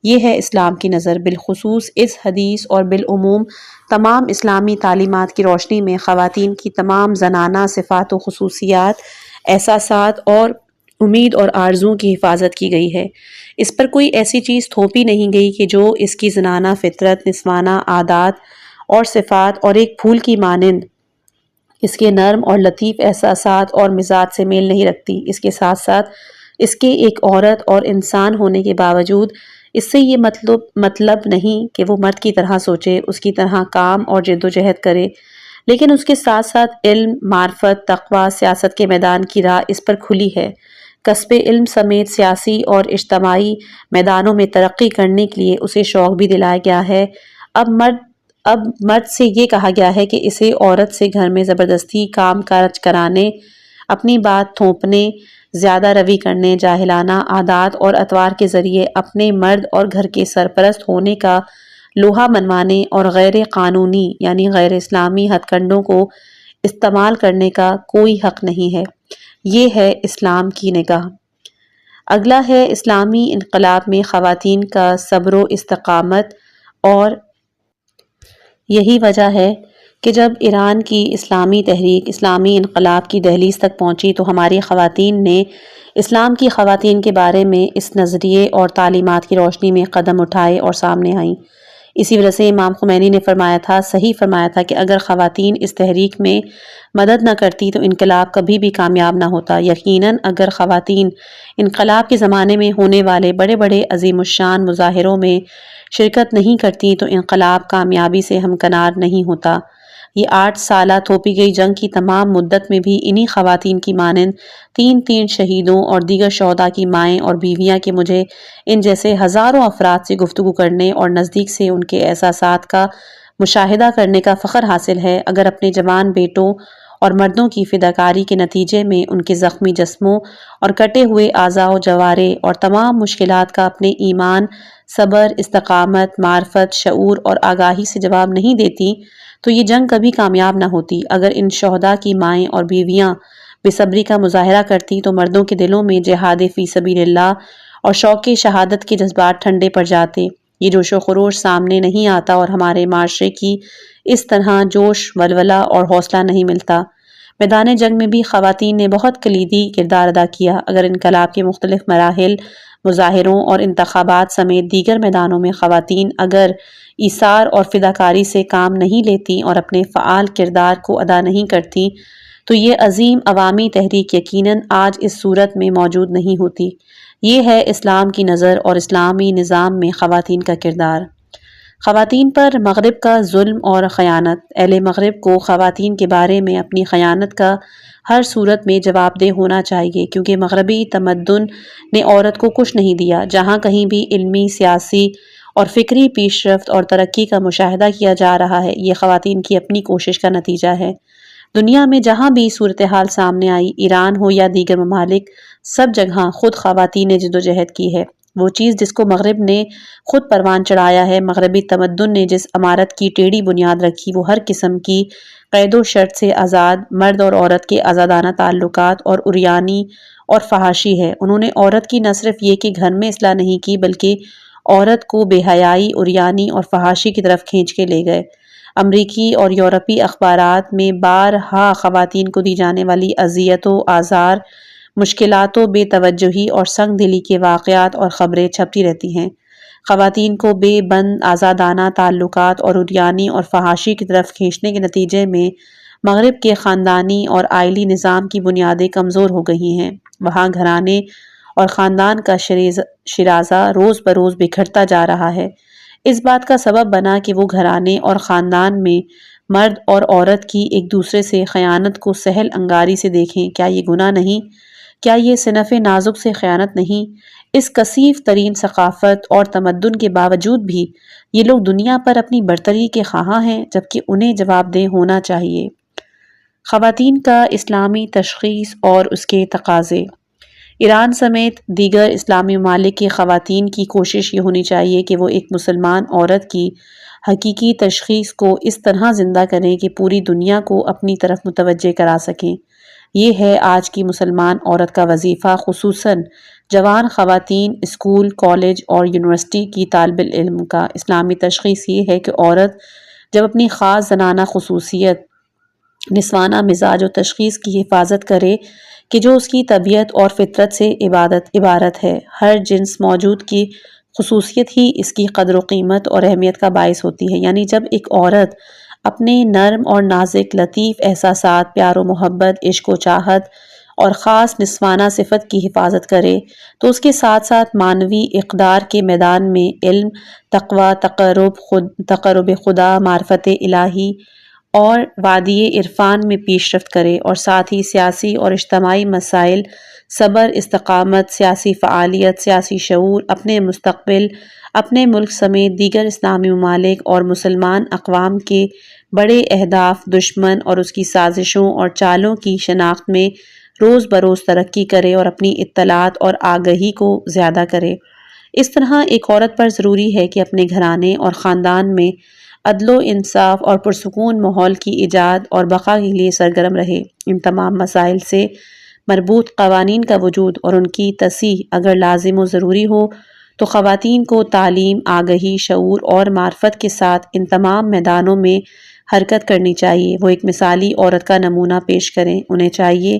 یہ ہے اسلام کی نظر، بالخصوص اس حدیث اور بالعموم تمام اسلامی تعلیمات کی روشنی میں خواتین کی تمام زنانہ صفات و خصوصیات، احساسات اور امید اور آرزوؤں کی حفاظت کی گئی ہے۔ اس پر کوئی ایسی چیز تھوپی نہیں گئی کہ جو اس کی زنانہ فطرت، نسوانہ عادات اور صفات اور ایک پھول کی مانند اس کے نرم اور لطیف احساسات اور مزاج سے میل نہیں رکھتی۔ اس کے ساتھ ساتھ اس کے ایک عورت اور انسان ہونے کے باوجود اس سے یہ مطلب نہیں کہ وہ مرد کی طرح سوچے، اس کی طرح کام اور جد و جہد کرے، لیکن اس کے ساتھ ساتھ علم، معرفت، تقویٰ، سیاست کے میدان کی راہ اس پر کھلی ہے۔ کسب علم سمیت سیاسی اور اجتماعی میدانوں میں ترقی کرنے کے لیے اسے شوق بھی دلایا گیا ہے۔ اب مرد سے یہ کہا گیا ہے کہ اسے عورت سے گھر میں زبردستی کام کاج کرانے، اپنی بات تھوپنے، زیادہ روی کرنے، جاہلانہ عادات اور اطوار کے ذریعے اپنے مرد اور گھر کے سرپرست ہونے کا لوہا منوانے اور غیر قانونی یعنی غیر اسلامی ہتھ کنڈوں کو استعمال کرنے کا کوئی حق نہیں ہے۔ یہ ہے اسلام کی نگاہ۔ اگلا ہے اسلامی انقلاب میں خواتین کا صبر و استقامت، اور یہی وجہ ہے کہ جب ایران کی اسلامی تحریک اسلامی انقلاب کی دہلیز تک پہنچی تو ہماری خواتین نے اسلام کی خواتین کے بارے میں اس نظریے اور تعلیمات کی روشنی میں قدم اٹھائے اور سامنے آئیں۔ اسی وجہ سے امام خمینی نے صحیح فرمایا تھا کہ اگر خواتین اس تحریک میں مدد نہ کرتی تو انقلاب کبھی بھی کامیاب نہ ہوتا۔ یقیناً اگر خواتین انقلاب کے زمانے میں ہونے والے بڑے بڑے عظیم الشان مظاہروں میں شرکت نہیں کرتی تو انقلاب کامیابی سے ہمکنار نہیں ہوتا۔ یہ 8 سالہ تھوپی گئی جنگ کی تمام مدت میں بھی انہی خواتین کی مانند 3 شہیدوں اور دیگر شہداء کی مائیں اور بیویاں کہ مجھے ان جیسے ہزاروں افراد سے گفتگو کرنے اور نزدیک سے ان کے احساسات کا مشاہدہ کرنے کا فخر حاصل ہے۔ اگر اپنے جوان بیٹوں اور مردوں کی فداکاری کے نتیجے میں ان کے زخمی جسموں اور کٹے ہوئے اعضاء و جوارے اور تمام مشکلات کا اپنے ایمان، صبر، استقامت، معرفت، شعور اور آگاہی سے جواب نہیں دیتی تو یہ جنگ کبھی کامیاب نہ ہوتی۔ اگر ان شہداء کی مائیں اور بیویاں بے صبری کا مظاہرہ کرتی تو مردوں کے دلوں میں جہاد فی سبیل اللہ اور شوق شہادت کے جذبات ٹھنڈے پڑ جاتے۔ یہ جوش و خروش سامنے نہیں آتا اور ہمارے معاشرے کی اس طرح جوش، ولولہ اور حوصلہ نہیں ملتا۔ میدان جنگ میں بھی خواتین نے بہت کلیدی کردار ادا کیا۔ اگر انقلاب کے مختلف مراحل، مظاہروں اور انتخابات سمیت دیگر میدانوں میں خواتین اگر ایثار اور فداکاری سے کام نہیں لیتی اور اپنے فعال کردار کو ادا نہیں کرتی تو یہ عظیم عوامی تحریک یقیناً آج اس صورت میں موجود نہیں ہوتی۔ یہ ہے اسلام کی نظر اور اسلامی نظام میں خواتین کا کردار۔ خواتین پر مغرب کا ظلم اور خیانت۔ اہل مغرب کو خواتین کے بارے میں اپنی خیانت کا ہر صورت میں جواب دہ ہونا چاہیے، کیونکہ مغربی تمدن نے عورت کو کچھ نہیں دیا۔ جہاں کہیں بھی علمی، سیاسی اور فکری پیش رفت اور ترقی کا مشاہدہ کیا جا رہا ہے، یہ خواتین کی اپنی کوشش کا نتیجہ ہے۔ دنیا میں جہاں بھی صورتحال سامنے آئی، ایران ہو یا دیگر ممالک، سب جگہ خود خواتین نے جدوجہد کی ہے۔ وہ چیز جس کو مغرب نے خود پروان چڑھایا ہے، مغربی تمدن نے جس عمارت کی ٹیڑھی بنیاد رکھی، وہ ہر قسم کی قید و شرط سے آزاد مرد اور عورت کے آزادانہ تعلقات اور عریانی اور فحاشی ہے۔ انہوں نے عورت کی نہ صرف یہ کہ گھر میں اصلاح نہیں کی، بلکہ عورت کو بے حیائی، عریانی اور فحاشی کی طرف کھینچ کے لے گئے۔ امریکی اور یورپی اخبارات میں بارہا خواتین کو دی جانے والی اذیت و آزار، مشکلات و بے توجہی اور سنگ دلی کے واقعات اور خبریں چھپتی رہتی ہیں۔ خواتین کو بے بند آزادانہ تعلقات اور عریانی اور فحاشی کی طرف کھینچنے کے نتیجے میں مغرب کے خاندانی اور آئلی نظام کی بنیادیں کمزور ہو گئی ہیں۔ وہاں گھرانے اور خاندان کا شیرازہ روز بروز بکھرتا جا رہا ہے۔ اس بات کا سبب بنا کہ وہ گھرانے اور خاندان میں مرد اور عورت کی ایک دوسرے سے خیانت کو سہل انگاری سے دیکھیں۔ کیا یہ گناہ نہیں؟ کیا یہ صنف نازک سے خیانت نہیں؟ اس کثیف ترین ثقافت اور تمدن کے باوجود بھی یہ لوگ دنیا پر اپنی برتری کے خواہاں ہیں، جبکہ انہیں جواب دہ ہونا چاہیے۔ خواتین کا اسلامی تشخیص اور اس کے تقاضے۔ ایران سمیت دیگر اسلامی ممالک کی خواتین کی کوشش یہ ہونی چاہیے کہ وہ ایک مسلمان عورت کی حقیقی تشخیص کو اس طرح زندہ کریں کہ پوری دنیا کو اپنی طرف متوجہ کرا سکیں۔ یہ ہے آج کی مسلمان عورت کا وظیفہ، خصوصاً جوان خواتین اسکول، کالج اور یونیورسٹی کی طالب علم کا۔ اسلامی تشخیص یہ ہے کہ عورت جب اپنی خاص زنانہ خصوصیت، نسوانہ مزاج و تشخیص کی حفاظت کرے کہ جو اس کی طبیعت اور فطرت سے عبارت ہے، ہر جنس موجود کی خصوصیت ہی اس کی قدر و قیمت اور اہمیت کا باعث ہوتی ہے۔ یعنی جب ایک عورت اپنے نرم اور نازک، لطیف احساسات، پیار و محبت، عشق و چاہت اور خاص نسوانہ صفت کی حفاظت کرے تو اس کے ساتھ ساتھ معنوی اقدار کے میدان میں علم، تقویٰ، تقرب خدا، معرفت الہی اور وادی عرفان میں پیش رفت کرے، اور ساتھ ہی سیاسی اور اجتماعی مسائل، صبر، استقامت، سیاسی فعالیت، سیاسی شعور، اپنے مستقبل، اپنے ملک سمیت دیگر اسلامی ممالک اور مسلمان اقوام کے بڑے اہداف، دشمن اور اس کی سازشوں اور چالوں کی شناخت میں روز بروز ترقی کرے اور اپنی اطلاعات اور آگہی کو زیادہ کرے۔ اس طرح ایک عورت پر ضروری ہے کہ اپنے گھرانے اور خاندان میں عدل و انصاف اور پرسکون ماحول کی ایجاد اور بقا کے لیے سرگرم رہے۔ ان تمام مسائل سے مربوط قوانین کا وجود اور ان کی تصحیح اگر لازم و ضروری ہو تو خواتین کو تعلیم، آگہی، شعور اور معرفت کے ساتھ ان تمام میدانوں میں حرکت کرنی چاہیے، وہ ایک مثالی عورت کا نمونہ پیش کریں۔ انہیں چاہیے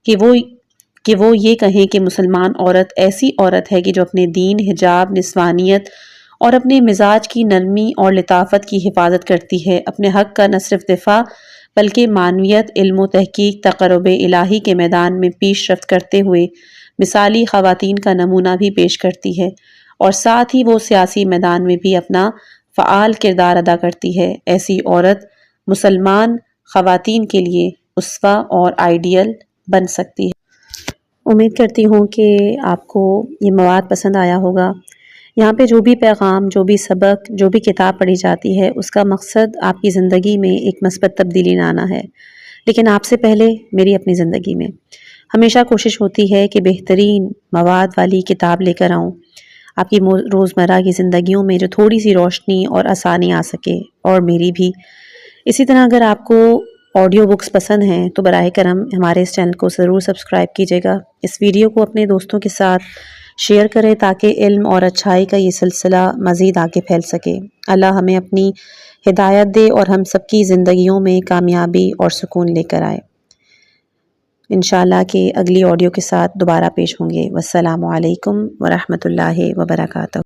کہ وہ یہ کہیں کہ مسلمان عورت ایسی عورت ہے کہ جو اپنے دین، حجاب، نسوانیت اور اپنے مزاج کی نرمی اور لطافت کی حفاظت کرتی ہے، اپنے حق کا نہ صرف دفاع بلکہ معنویت، علم و تحقیق، تقرب الہی کے میدان میں پیش رفت کرتے ہوئے مثالی خواتین کا نمونہ بھی پیش کرتی ہے، اور ساتھ ہی وہ سیاسی میدان میں بھی اپنا فعال کردار ادا کرتی ہے۔ ایسی عورت مسلمان خواتین کے لیے اسوہ اور آئیڈیل بن سکتی ہے۔ امید کرتی ہوں کہ آپ کو یہ مواد پسند آیا ہوگا۔ یہاں پہ جو بھی پیغام، جو بھی سبق، جو بھی کتاب پڑھی جاتی ہے، اس کا مقصد آپ کی زندگی میں ایک مثبت تبدیلی لانا ہے، لیکن آپ سے پہلے میری اپنی زندگی میں ہمیشہ کوشش ہوتی ہے کہ بہترین مواد والی کتاب لے کر آؤں، آپ کی روزمرہ کی زندگیوں میں جو تھوڑی سی روشنی اور آسانی آ سکے، اور میری بھی۔ اسی طرح اگر آپ کو آڈیو بکس پسند ہیں تو براہ کرم ہمارے اس چینل کو ضرور سبسکرائب کیجیے گا۔ اس ویڈیو کو اپنے دوستوں کے ساتھ شیئر کریں تاکہ علم اور اچھائی کا یہ سلسلہ مزید آگے پھیل سکے۔ اللہ ہمیں اپنی ہدایت دے اور ہم سب کی زندگیوں میں کامیابی اور سکون لے کر آئے۔ انشاءاللہ کہ اگلی آڈیو کے ساتھ دوبارہ پیش ہوں گے۔ والسلام علیکم ورحمۃ اللہ وبرکاتہ۔